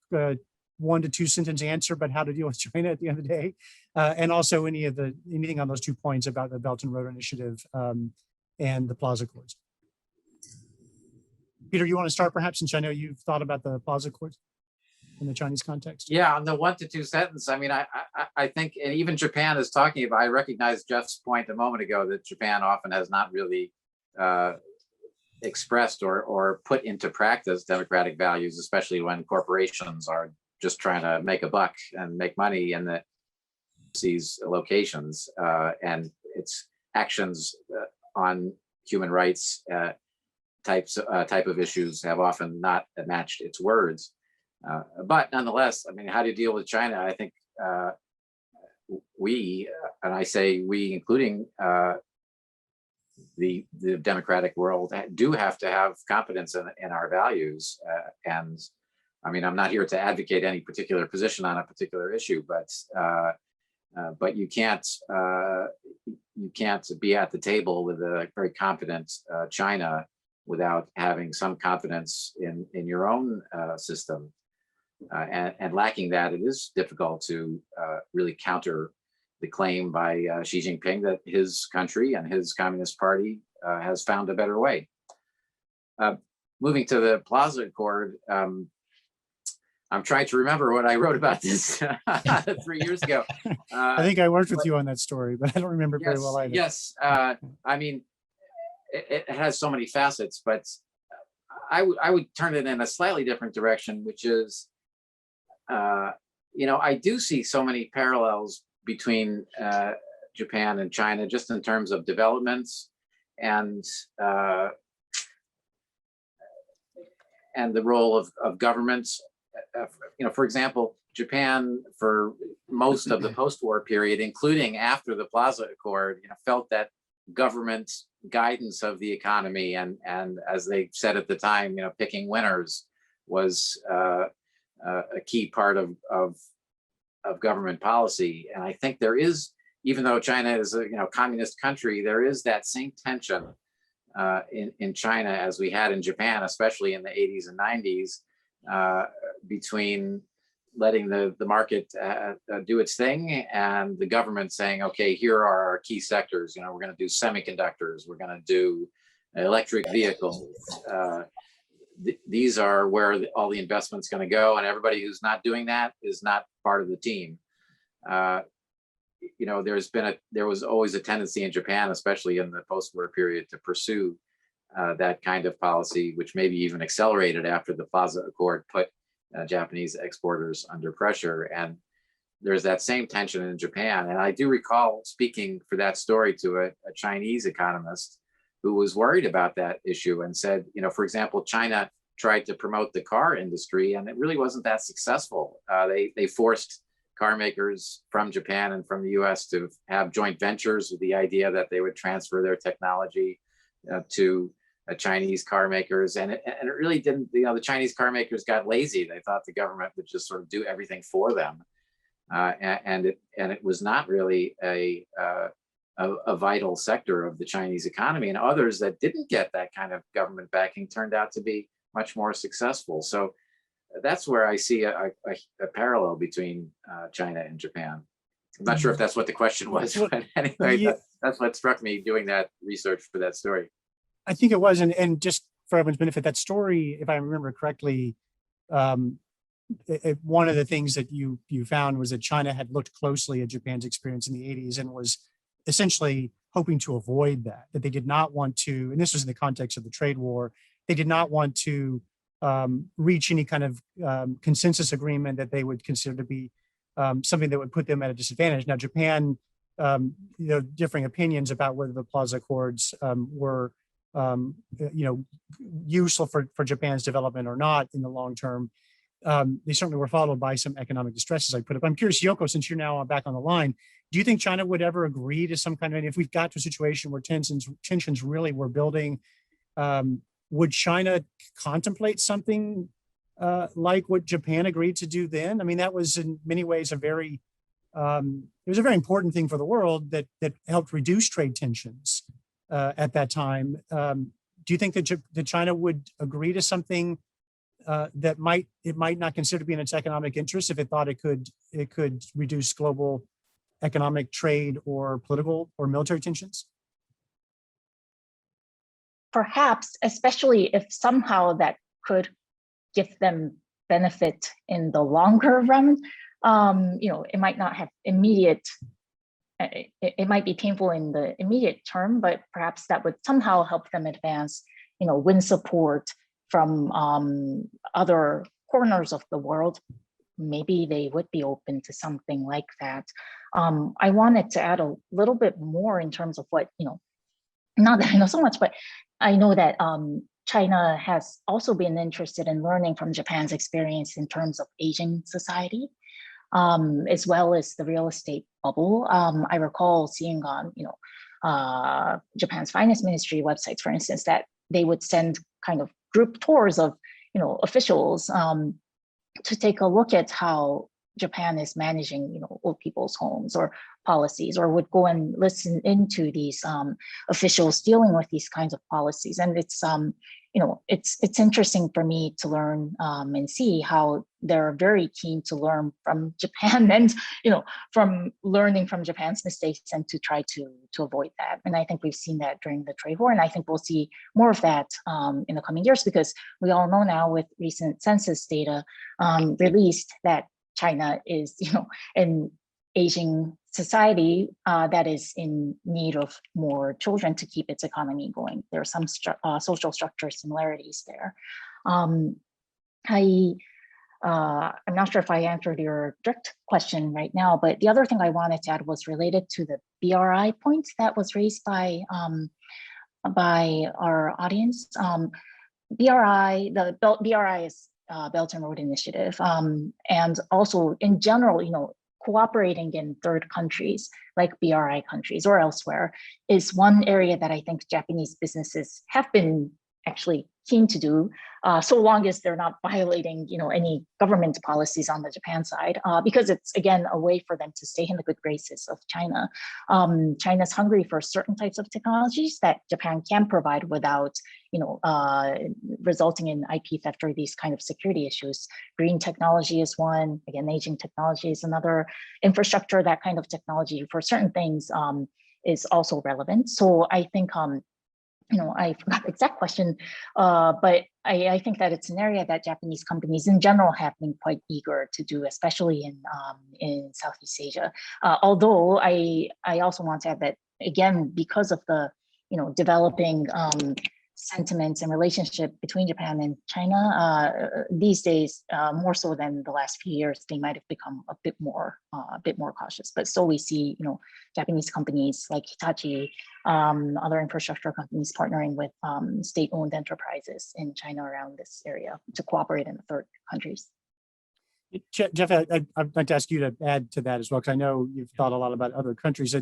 1 to 2 sentence answer, but how to deal with China at the end of the day, and also anything on those 2 points about the Belt and Road Initiative and the Plaza Accords. Peter, you want to start perhaps, since I know you've thought about the Plaza Accords in the Chinese context? Yeah, on the 1 to 2 sentence, I mean, I think, and even Japan is talking about, I recognize Jeff's point a moment ago that Japan often has not really expressed or put into practice democratic values, especially when corporations are just trying to make a buck and make money in these locations, and its actions on human rights type of issues have often not matched its words. But nonetheless, I mean, how do you deal with China? I think we, and I say we, including the democratic world, do have to have confidence in our values. And I mean, I'm not here to advocate any particular position on a particular issue, but you can't be at the table with a very confident China without having some confidence in your own system. And lacking that, it is difficult to really counter the claim by Xi Jinping that his country and his Communist Party has found a better way. Moving to the Plaza Accord, I'm trying to remember what I wrote about this 3 years ago. I think I worked with you on that story, but I don't remember very well either. Yes, I mean, it has so many facets, but I would turn it in a slightly different direction, which is, I do see so many parallels between Japan and China, just in terms of developments and the role of governments. For example, Japan, for most of the post-war period, including after the Plaza Accord, felt that government guidance of the economy and as they said at the time, picking winners was a key part of government policy. And I think there is, even though China is a communist country, there is that same tension in China as we had in Japan, especially in the 80s and 90s, between letting the market do its thing and the government saying, okay, here are our key sectors. We're going to do semiconductors, we're going to do electric vehicles. These are where all the investment's going to go, and everybody who's not doing that is not part of the team. There was always a tendency in Japan, especially in the post-war period, to pursue that kind of policy, which maybe even accelerated after the Plaza Accord put Japanese exporters under pressure. And there's that same tension in Japan. And I do recall speaking for that story to a Chinese economist who was worried about that issue and said, for example, China tried to promote the car industry and it really wasn't that successful. They forced car makers from Japan and from the US to have joint ventures with the idea that they would transfer their technology to Chinese car makers. And it really didn't, the Chinese car makers got lazy. They thought the government would just sort of do everything for them. And it was not really a vital sector of the Chinese economy, and others that didn't get that kind of government backing turned out to be much more successful. So that's where I see a parallel between China and Japan. I'm not sure if that's what the question was, but anyway, Yeah. that's what struck me doing that research for that story. I think it was, and just for everyone's benefit, that story, if I remember correctly, one of the things that you found was that China had looked closely at Japan's experience in the 80s and was essentially hoping to avoid that they did not want to, and this was in the context of the trade war, they did not want to reach any kind of consensus agreement that they would consider to be something that would put them at a disadvantage. Now, Japan, differing opinions about whether the Plaza Accords were useful for Japan's development or not in the long term. They certainly were followed by some economic distresses I put up. I'm curious, Yoko, since you're now back on the line, do you think China would ever agree to some kind of, if we've got to a situation where tensions really were building, would China contemplate something like what Japan agreed to do then? I mean, that was in many ways it was a very important thing for the world that helped reduce trade tensions at that time. Do you think that China would agree to something that it might not consider to be in its economic interest if it thought it could reduce global economic, trade, or political or military tensions? Perhaps, especially if somehow that could give them benefit in the longer run. It might not have immediate, it might be painful in the immediate term, but perhaps that would somehow help them advance, win support from other corners of the world. Maybe they would be open to something like that. I wanted to add a little bit more in terms of what, not that I know so much, but I know that China has also been interested in learning from Japan's experience in terms of aging society, as well as the real estate bubble. I recall seeing on, Japan's finance ministry websites, for instance, that they would send kind of group tours of, officials to take a look at how Japan is managing, old people's homes or policies, or would go and listen into these officials dealing with these kinds of policies. And it's, it's interesting for me to learn and see how they're very keen to learn from Japan and, from learning from Japan's mistakes and to try to avoid that. And I think we've seen that during the trade war. And I think we'll see more of that in the coming years, because we all know now with recent census data released that China is, an aging society that is in need of more children to keep its economy going. There are some social structure similarities there. I'm not sure if I answered your direct question right now, but the other thing I wanted to add was related to the BRI point that was raised by our audience. BRI is Belt and Road Initiative, and also in general, cooperating in third countries like BRI countries or elsewhere is one area that I think Japanese businesses have been actually keen to do, so long as they're not violating, any government policies on the Japan side, because it's again a way for them to stay in the good graces of China. China's hungry for certain types of technologies that Japan can provide without, resulting in IP theft or these kind of security issues. Green technology is one. Again, aging technology is another. Infrastructure, that kind of technology for certain things is also relevant. So I think. I forgot the exact question, but I think that it's an area that Japanese companies in general have been quite eager to do, especially in Southeast Asia. Although I also want to add that, again, because of the developing sentiments and relationship between Japan and China these days, more so than the last few years, they might have become a bit more cautious. But still, we see Japanese companies like Hitachi, other infrastructure companies partnering with state-owned enterprises in China around this area to cooperate in the third countries. Jeff, I'd like to ask you to add to that as well, because I know you've thought a lot about other countries.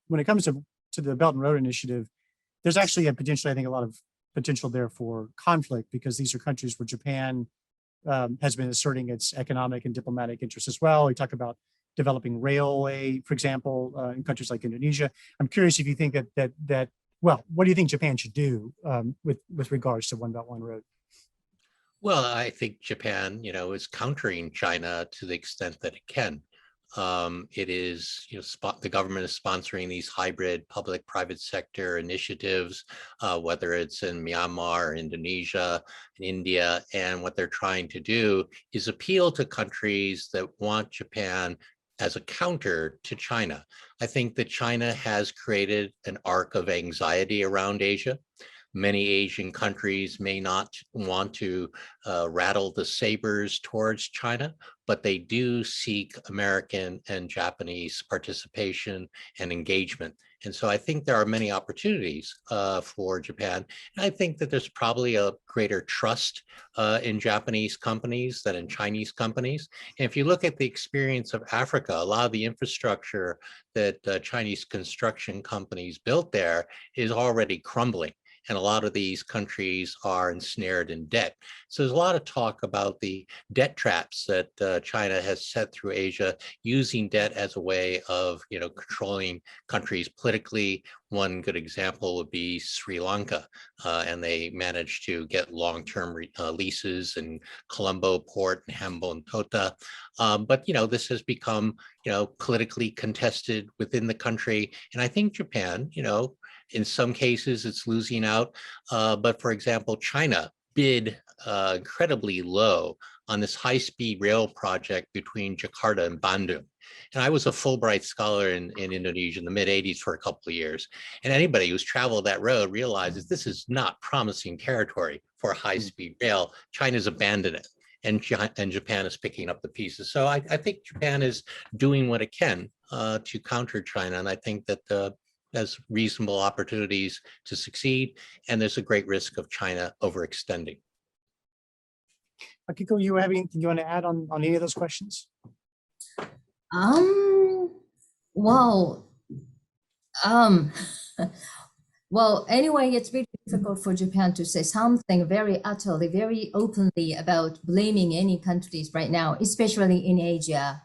When it comes to the Belt and Road Initiative, there's actually I think a lot of potential there for conflict, because these are countries where Japan has been asserting its economic and diplomatic interests as well. We talk about developing railway, for example, in countries like Indonesia. I'm curious if you think that well, what do you think Japan should do with regards to One Belt, One Road? Well, I think Japan, is countering China to the extent that it can. It is, the government is sponsoring these hybrid public-private sector initiatives, whether it's in Myanmar, Indonesia, and India. And what they're trying to do is appeal to countries that want Japan as a counter to China. I think that China has created an arc of anxiety around Asia. Many Asian countries may not want to rattle the sabers towards China, but they do seek American and Japanese participation and engagement. And so I think there are many opportunities for Japan. And I think that there's probably a greater trust in Japanese companies than in Chinese companies. And if you look at the experience of Africa, a lot of the infrastructure that Chinese construction companies built there is already crumbling. And a lot of these countries are ensnared in debt. So there's a lot of talk about the debt traps that China has set through Asia, using debt as a way of, controlling countries politically. One good example would be Sri Lanka, and they managed to get long-term leases in Colombo Port and Hambantota. But this has become, politically contested within the country. And I think Japan, in some cases, it's losing out. But for example, China bid incredibly low on this high-speed rail project between Jakarta and Bandung. And I was a Fulbright scholar in Indonesia in the mid-'80s for a couple of years. And anybody who's traveled that road realizes this is not promising territory for a high-speed rail. China's abandoned it. And Japan is picking up the pieces. So I think Japan is doing what it can to counter China. And I think that has reasonable opportunities to succeed, and there's a great risk of China overextending. Akiko, you want to add on any of those questions? Well, well, anyway, it's really difficult for Japan to say something very utterly, very openly about blaming any countries right now, especially in Asia.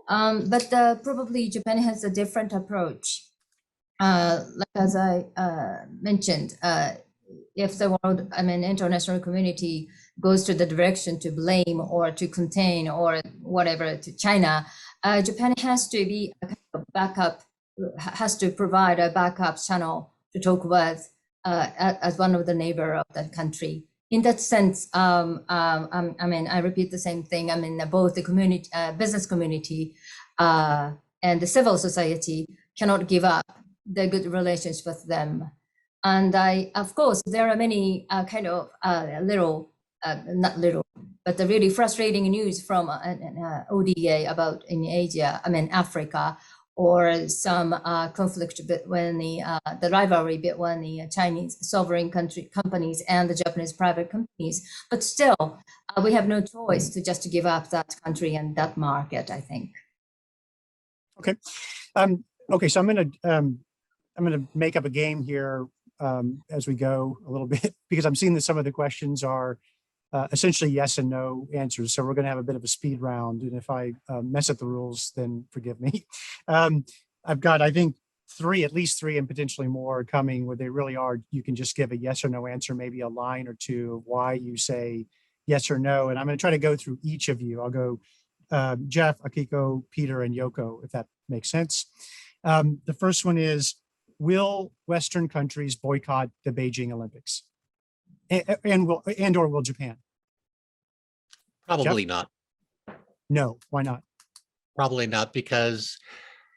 But probably Japan has a different approach. Like as I mentioned, if the world, international community goes to the direction to blame or to contain or whatever to China, Japan has to be a kind of backup, has to provide a backup channel to talk with as one of the neighbor of that country. In that sense, I repeat the same thing. Both the community, business community, and the civil society cannot give up the good relations with them. And of course, there are many kind of not little, but the really frustrating news from ODA about in Asia, Africa, or some conflict between the rivalry between the Chinese sovereign companies and the Japanese private companies. But still, we have no choice to just give up that country and that market, I think. Okay. Okay, so I'm gonna make up a game here as we go a little bit, because I'm seeing that some of the questions are essentially yes and no answers. So we're gonna have a bit of a speed round. And if I mess up the rules, then forgive me. I've got, I think, at least three and potentially more coming where they really are, you can just give a yes or no answer, maybe a line or two of why you say yes or no. And I'm gonna try to go through each of you. I'll go Jeff, Akiko, Peter, and Yoko, if that makes sense. The first one is, will Western countries boycott the Beijing Olympics? And or will Japan? Probably Jeff? not. No, why not? Probably not, because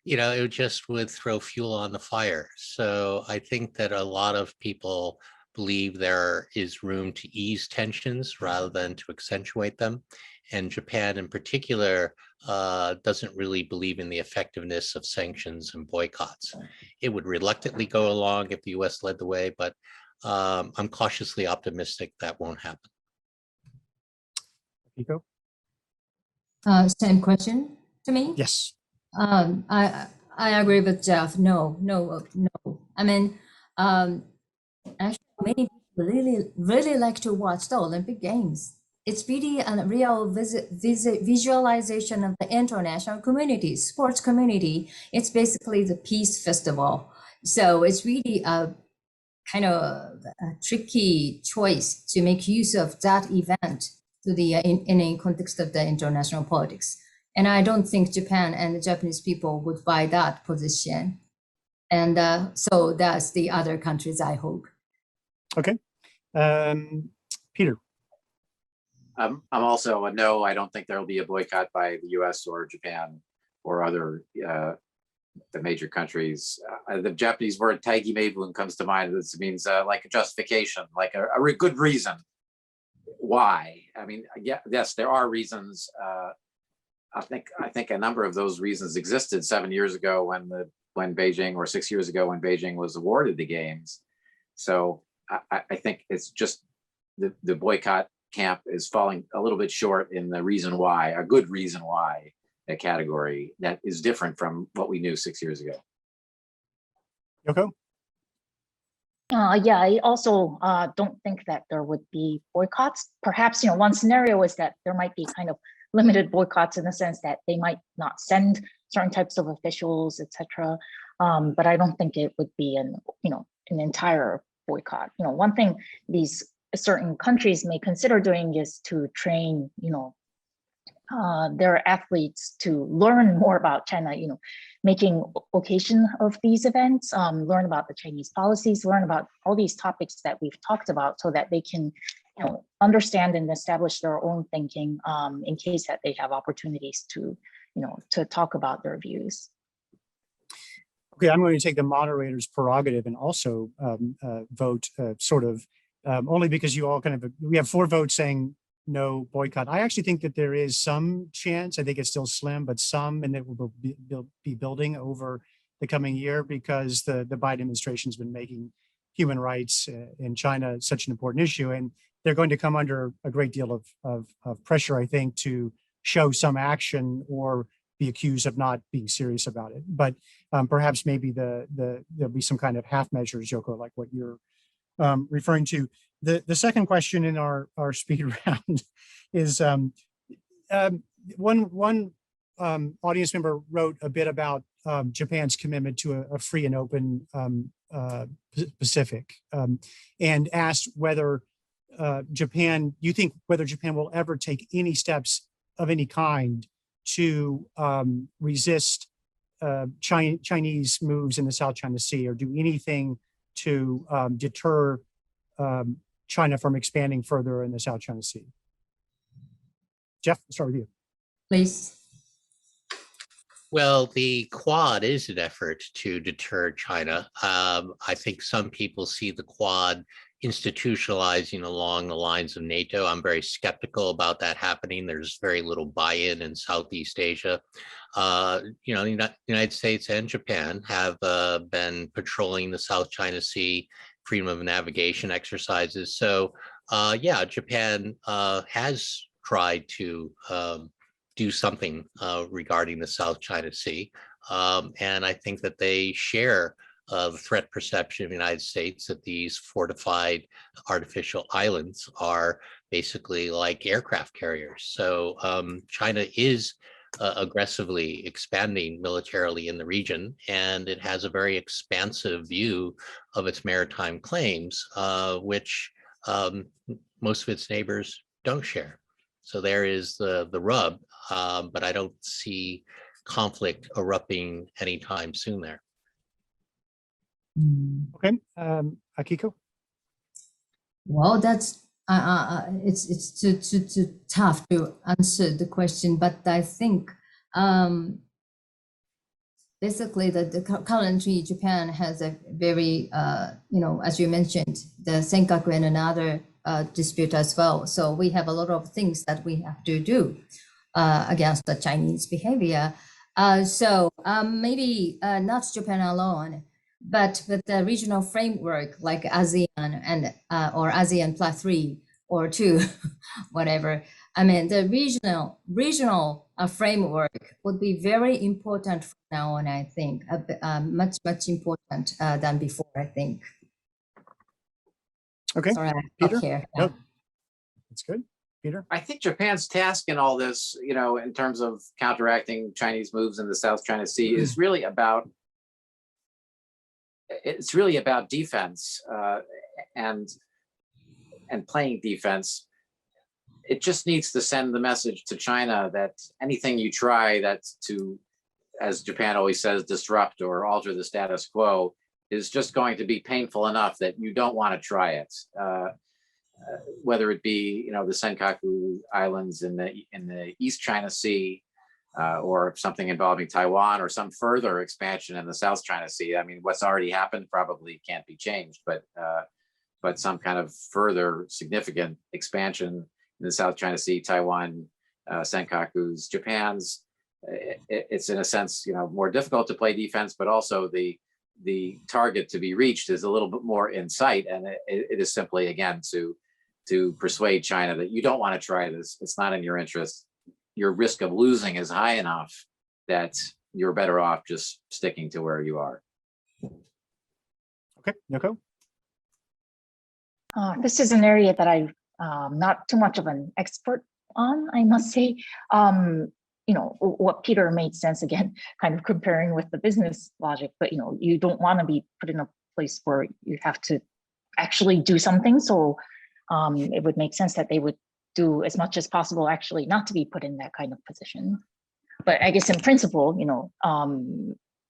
it just would throw fuel on the fire. So I think that a lot of people believe there is room to ease tensions rather than to accentuate them. And Japan in particular doesn't really believe in the effectiveness of sanctions and boycotts. It would reluctantly go along if the US led the way, but I'm cautiously optimistic that won't happen. Akiko? Same question to me? Yes. I agree with Jeff. No. Actually, many people really like to watch the Olympic Games. It's really a real visualization of the international community, sports community. It's basically the peace festival. So it's really kind of a tricky choice to make use of that event to the in a context of the international politics. And I don't think Japan and the Japanese people would buy that position. And so that's the other countries, I hope. Okay. Peter. I'm also a no. I don't think there will be a boycott by the U.S. or Japan or other the major countries. The Japanese word "taigi meibun" comes to mind. This means like a justification, like a good reason why. I mean, yeah, yes, there are reasons. I think a number of those reasons existed 7 years ago when Beijing, or 6 years ago when Beijing was awarded the games. So I think it's just the boycott camp is falling a little bit short in the reason why, a good reason why, a category that is different from what we knew 6 years ago. Yoko? Yeah, I also don't think that there would be boycotts. Perhaps, one scenario is that there might be kind of limited boycotts in the sense that they might not send certain types of officials, etc. But I don't think it would be an entire boycott. One thing these certain countries may consider doing is to train, their athletes to learn more about China, making occasion of these events, learn about the Chinese policies, learn about all these topics that we've talked about so that they can understand and establish their own thinking in case that they have opportunities to, to talk about their views. Okay, I'm going to take the moderator's prerogative and also vote only because you all we have 4 votes saying no boycott. I actually think that there is some chance, I think it's still slim, but some, and it will be building over the coming year because the Biden administration has been making human rights in China such an important issue. And they're going to come under a great deal of pressure, I think, to show some action or be accused of not being serious about it. But perhaps maybe there'll be some kind of half measures, Yoko, like what you're referring to. The second question in our speed round is one audience member wrote a bit about Japan's commitment to a free and open Pacific and asked whether you think whether Japan will ever take any steps of any kind to resist Chinese moves in the South China Sea or do anything to deter China from expanding further in the South China Sea. Jeff, let's start with you. Please. Well, the Quad is an effort to deter China. I think some people see the Quad institutionalizing along the lines of NATO. I'm very skeptical about that happening. There's very little buy-in in Southeast Asia. The United States and Japan have been patrolling the South China Sea, freedom of navigation exercises. So yeah, Japan has tried to do something regarding the South China Sea. And I think that they share the threat perception of the United States that these fortified artificial islands are basically like aircraft carriers. So China is aggressively expanding militarily in the region, and it has a very expansive view of its maritime claims, which most of its neighbors don't share. So there is the rub, but I don't see conflict erupting anytime soon there. Okay, Akiko? Well, that's it's too tough to answer the question, but I think basically currently Japan has a very as you mentioned, the Senkaku and another dispute as well. So we have a lot of things that we have to do against the Chinese behavior. So maybe not Japan alone, but with the regional framework like ASEAN and or ASEAN +3 or 2, whatever. I mean, the regional framework would be very important from now on, I think, much important than before, I think. Okay, Sorry, Peter? here. Nope. That's good. Peter? I think Japan's task in all this, in terms of counteracting Chinese moves in the South China Sea is really about it's really about defense and playing defense. It just needs to send the message to China that anything you try that's to, as Japan always says, disrupt or alter the status quo is just going to be painful enough that you don't want to try it. Whether it be, you know, the Senkaku Islands in the East China Sea, or something involving Taiwan, or some further expansion in the South China Sea. I mean, what's already happened probably can't be changed, but some kind of further significant expansion in the South China Sea, Taiwan, Senkaku's, Japan's. It's in a sense, you know, more difficult to play defense, but also the target to be reached is a little bit more in sight, and it is simply, again, to persuade China that you don't want to try this. It's not in your interest. Your risk of losing is high enough that you're better off just sticking to where you are. Okay, Yoko? This is an area that I'm not too much of an expert on, I must say. You know, what Peter made sense, again, kind of comparing with the business logic, but, you know, you don't want to be put in a place where you have to actually do something. So it would make sense that they would do as much as possible actually not to be put in that kind of position. But I guess in principle, you know,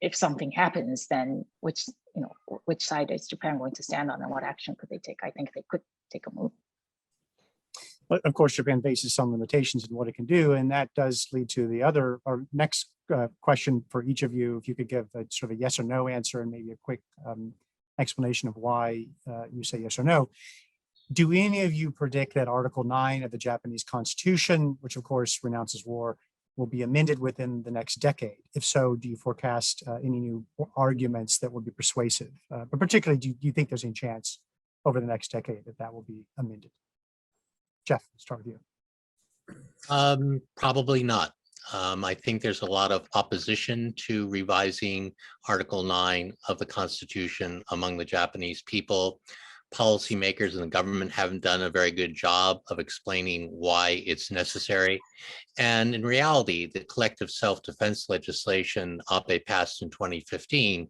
if something happens, then which side is Japan going to stand on, and what action could they take? I think they could take a move. But of course, Japan faces some limitations in what it can do, and that does lead to the other, or next question for each of you. If you could give a sort of a yes or no answer, and maybe a quick explanation of why you say yes or no. Do any of you predict that Article 9 of the Japanese Constitution, which of course renounces war, will be amended within the next decade? If so, do you forecast any new arguments that will be persuasive? But particularly, do you think there's any chance over the next decade that will be amended? Jeff, let's start with you. Probably not. I think there's a lot of opposition to revising Article 9 of the Constitution among the Japanese people. Policymakers and the government haven't done a very good job of explaining why it's necessary. And in reality, the collective self-defense legislation Abe passed in 2015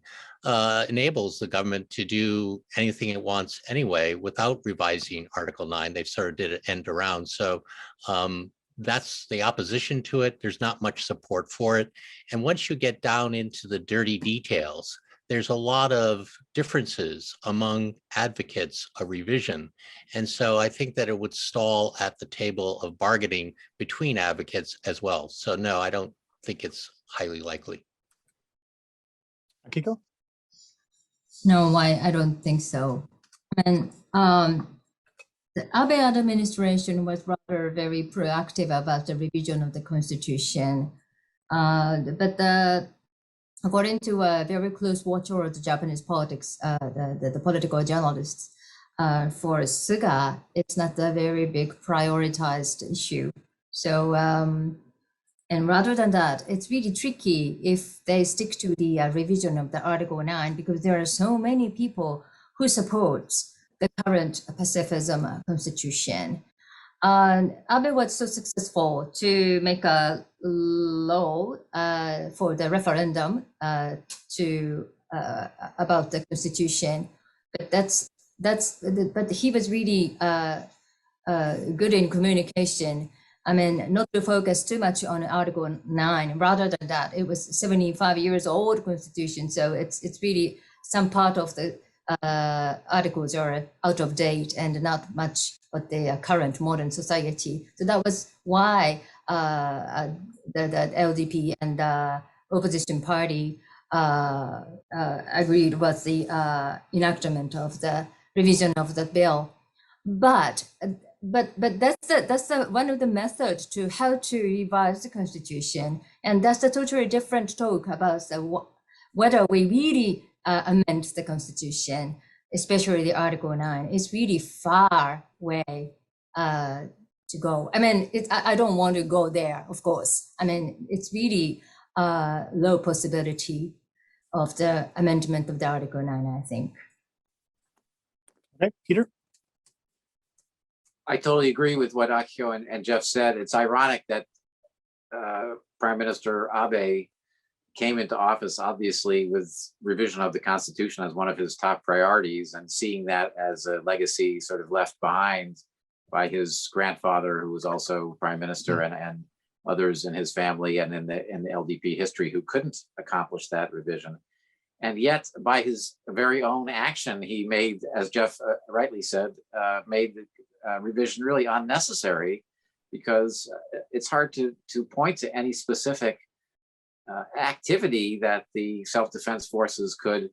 enables the government to do anything it wants anyway without revising Article 9. They've sort of did an end around. So that's the opposition to it. There's not much support for it. And once you get down into the dirty details, there's a lot of differences among advocates of revision. And so I think that it would stall at the table of bargaining between advocates as well. So no, I don't think it's highly likely. Akiko? No, I don't think so. And the Abe administration was rather very proactive about the revision of the Constitution. According to a very close watcher of the Japanese politics, the political journalists, for Suga, it's not a very big prioritized issue. So, and rather than that, it's really tricky if they stick to the revision of the Article 9, because there are so many people who support the current pacifism constitution. Abe was so successful to make a law for the referendum about the constitution, but he was really good in communication. I mean, not to focus too much on Article 9. Rather than that, it was 75 years old constitution, so it's really some part of the articles are out of date and not much what the current modern society. So that was why the LDP and the opposition party agreed with the enactment of the revision of the bill. But that's one of the methods to how to revise the constitution, and that's a totally different talk about whether we really amend the constitution, especially the Article 9. It's really far way to go. I mean, I don't want to go there, of course. I mean, it's really low possibility of the amendment of the Article 9, I think. Okay, Peter? I totally agree with what Akiko and Jeff said. It's ironic that Prime Minister Abe came into office, obviously, with revision of the Constitution as one of his top priorities, and seeing that as a legacy sort of left behind by his grandfather, who was also prime minister, and others in his family and in the LDP history who couldn't accomplish that revision. And yet, by his very own action, he made, as Jeff rightly said, made the revision really unnecessary, because it's hard to point to any specific activity that the self-defense forces could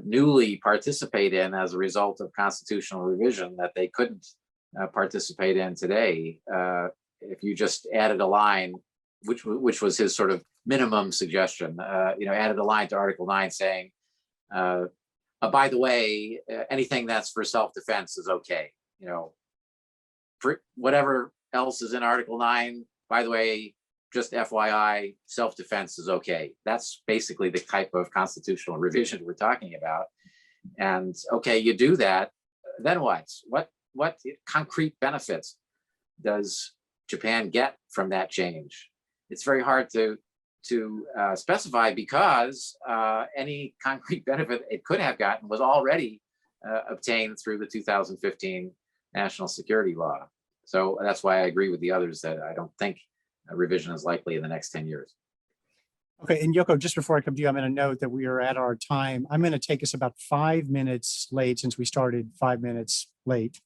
newly participate in as a result of constitutional revision that they couldn't participate in today. If you just added a line, which was his sort of minimum suggestion, added a line to Article 9 saying, by the way, anything that's for self-defense is okay. For whatever else is in Article 9, by the way, just FYI, self-defense is okay. That's basically the type of constitutional revision we're talking about. And okay, you do that, then what? What concrete benefits does Japan get from that change? It's very hard to specify, because any concrete benefit it could have gotten was already obtained through the 2015 National Security Law. So that's why I agree with the others that I don't think a revision is likely in the next 10 years. Okay, and Yoko, just before I come to you, I'm going to note that we are at our time. I'm going to take us about 5 minutes late, since we started 5 minutes late.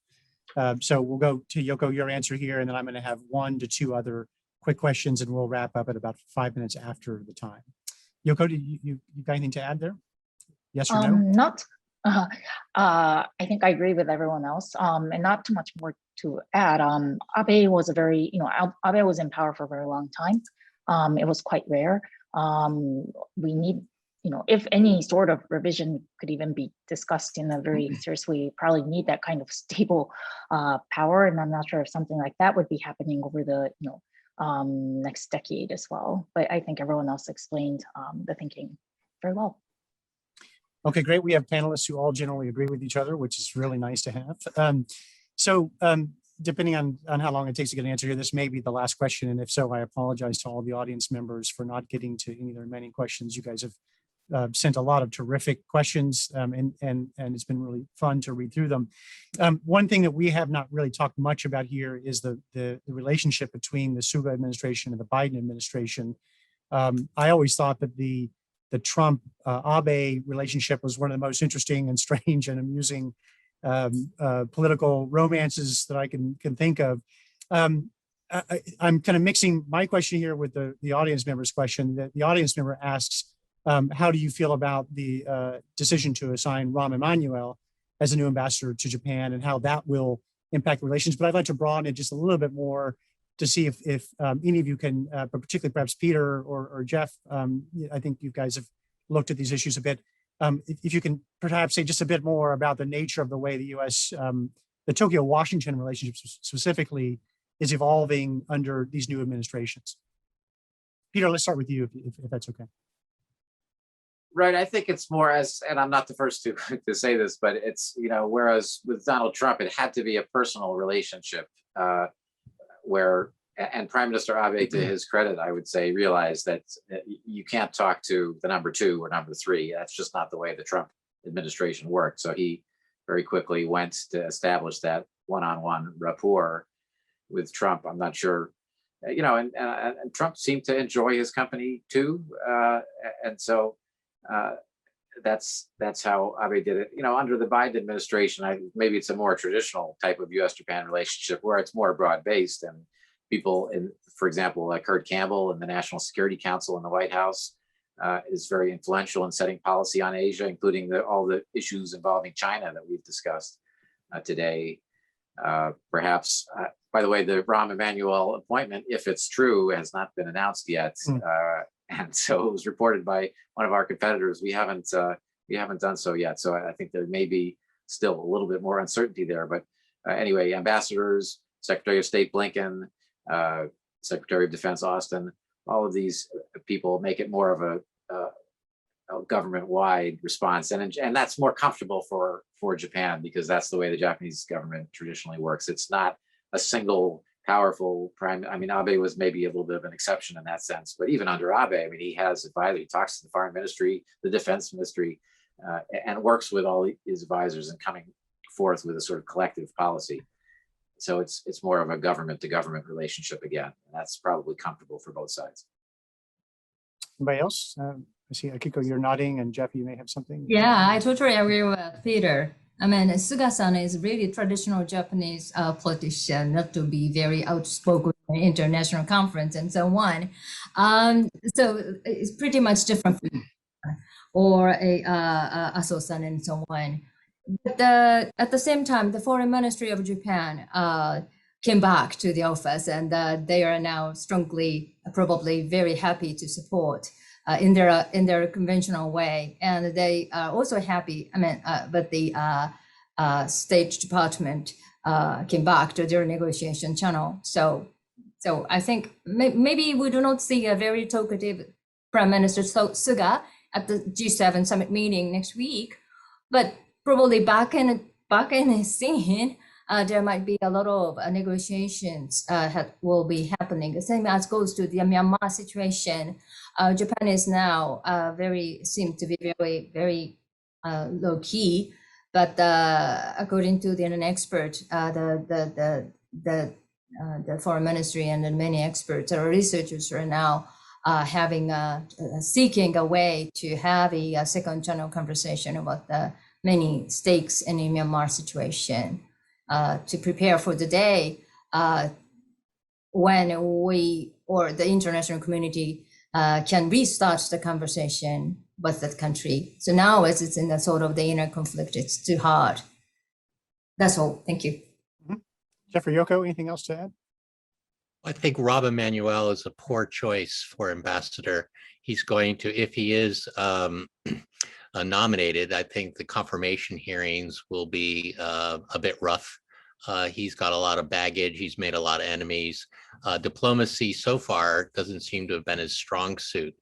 So we'll go to Yoko, your answer here, and then I'm going to have 1 to 2 other quick questions, and we'll wrap up at about 5 minutes after the time. Yoko, did you got anything to add there? Yes or no? Not. I think I agree with everyone else, and not too much more to add. Abe was Abe was in power for a very long time. It was quite rare. We need, if any sort of revision could even be discussed in a very serious way, we probably need that kind of stable power. And I'm not sure if something like that would be happening over the next decade as well. But I think everyone else explained the thinking very well. Okay, great. We have panelists who all generally agree with each other, which is really nice to have. Depending on how long it takes to get an answer here, this may be the last question. And if so, I apologize to all the audience members for not getting to any of the remaining questions. You guys have sent a lot of terrific questions, and it's been really fun to read through them. One thing that we have not really talked much about here is the relationship between the Suga administration and the Biden administration. I always thought that the Trump-Abe relationship was one of the most interesting and strange and amusing political romances that I can think of. I'm kind of mixing my question here with the audience member's question. That the audience member asks, how do you feel about the decision to assign Rahm Emanuel as a new ambassador to Japan, and how that will impact relations? But I'd like to broaden it just a little bit more to see if any of you can, but particularly perhaps Peter or Jeff, I think you guys have looked at these issues a bit. If you can perhaps say just a bit more about the nature of the way the U.S., the Tokyo-Washington relationship specifically, is evolving under these new administrations. Peter, let's start with you, if that's okay. Right, I think it's more and I'm not the first to say this, but it's, whereas with Donald Trump, it had to be a personal relationship and Prime Minister Abe, to his credit, I would say, realized that you can't talk to the number 2 or number 3. That's just not the way the Trump administration worked. So he very quickly went to establish that one-on-one rapport with Trump. I'm not sure, and Trump seemed to enjoy his company too. And so that's how Abe did it. Under the Biden administration, maybe it's a more traditional type of U.S.-Japan relationship where it's more broad-based, and people for example, like Kurt Campbell in the National Security Council in the White House is very influential in setting policy on Asia, including all the issues involving China that we've discussed today. Perhaps, by the way, the Rahm Emanuel appointment, if it's true, has not been announced yet. And so it was reported by one of our competitors. We haven't done so yet. So I think there may be still a little bit more uncertainty there. But anyway, ambassadors, Secretary of State Blinken, Secretary of Defense Austin, all of these people make it more of a government-wide response, and that's more comfortable for Japan, because that's the way the Japanese government traditionally works. It's not a single powerful prime. I mean, Abe was maybe a little bit of an exception in that sense, but even under Abe, I mean, he has advisors. He talks to the foreign ministry, the defense ministry, and works with all his advisors in coming forth with a sort of collective policy. So it's more of a government to government relationship again, and that's probably comfortable for both sides. Anybody else? I see Akiko, you're nodding, and Jeff, you may have something. Yeah, I totally agree with Peter. I mean, Suga-san is really traditional Japanese politician, not to be very outspoken in international conference and so on. So it's pretty much different from or a Aso-san and so on. But at the same time, the Foreign Ministry of Japan came back to the office, and they are now strongly, probably very happy to support in their conventional way, and they are also happy. I mean, but the State Department came back to their negotiation channel. So I think maybe we do not see a very talkative Prime Minister Suga at the G7 summit meeting next week, but probably back in the scene, there might be a lot of negotiations will be happening. The same as goes to the Myanmar situation. Japan is now seem to be very low key, but according to an expert, the foreign ministry and many experts or researchers are now seeking a way to have a second channel conversation about the many stakes in the Myanmar situation to prepare for the day when we or the international community can restart the conversation with that country. So now as it's in the sort of the inner conflict, it's too hard. That's all. Thank you. Jeffrey, Yoko, anything else to add? I think Rob Emanuel is a poor choice for ambassador. He's going to, if he is nominated, I think the confirmation hearings will be a bit rough. He's got a lot of baggage. He's made a lot of enemies. Diplomacy so far doesn't seem to have been his strong suit.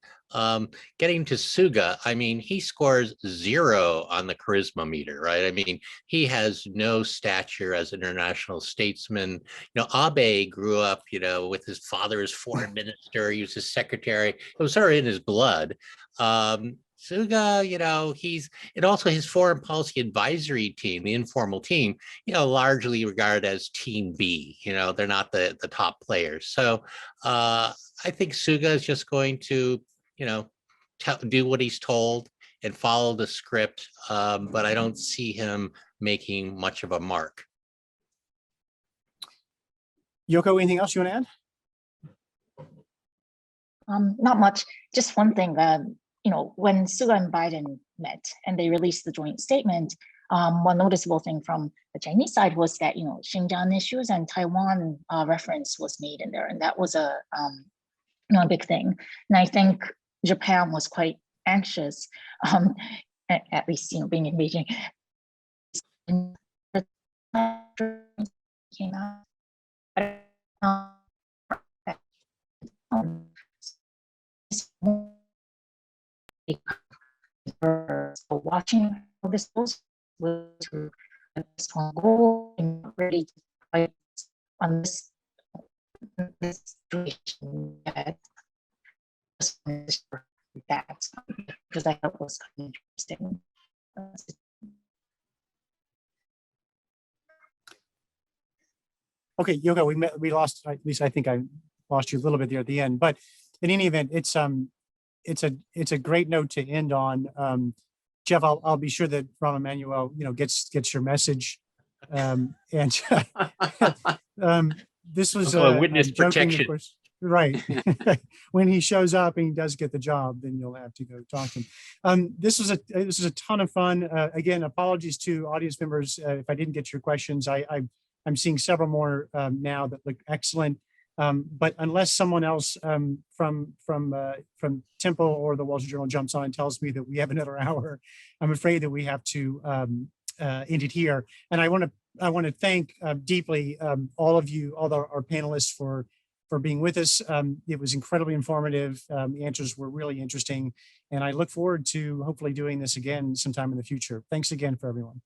Getting to Suga, I mean, he scores 0 on the charisma meter, right? I mean, he has no stature as an international statesman. You know, Abe grew up, you know, with his father as foreign minister. He was his secretary. It was sort of in his blood. Suga, you know, and also his foreign policy advisory team, the informal team, you know, largely regarded as team B, you know, they're not the top players. So I think Suga is just going to, you know, do what he's told and follow the script, but I don't see him making much of a mark. Yoko, anything else you want to add? Not much. Just one thing. You know, when Suga and Biden met and they released the joint statement, one noticeable thing from the Chinese side was that, you know, Xinjiang issues and Taiwan reference was made in there, and that was a big thing. And I think Japan was quite anxious, at least, you know, being in Beijing. Came out. So watching how this goes was this one goal and ready to fight on this situation that because I thought was kind of interesting. Okay, Yoko, we lost, at least I think I lost you a little bit there at the end, but in any event, it's a great note to end on. Jeff, I'll be sure that Rahm Emanuel, you know, gets your message. And this was witness joking, protection. of course, right? When he shows up and he does get the job, then you'll have to go talk to him. This was a ton of fun. Again, apologies to audience members if I didn't get your questions. I'm seeing several more now that look excellent. But unless someone else from Temple or the Wall Street Journal jumps on and tells me that we have another hour, I'm afraid that we have to end it here. And I want to thank deeply all of you, all our panelists for being with us. It was incredibly informative. The answers were really interesting, and I look forward to hopefully doing this again sometime in the future. Thanks again for everyone.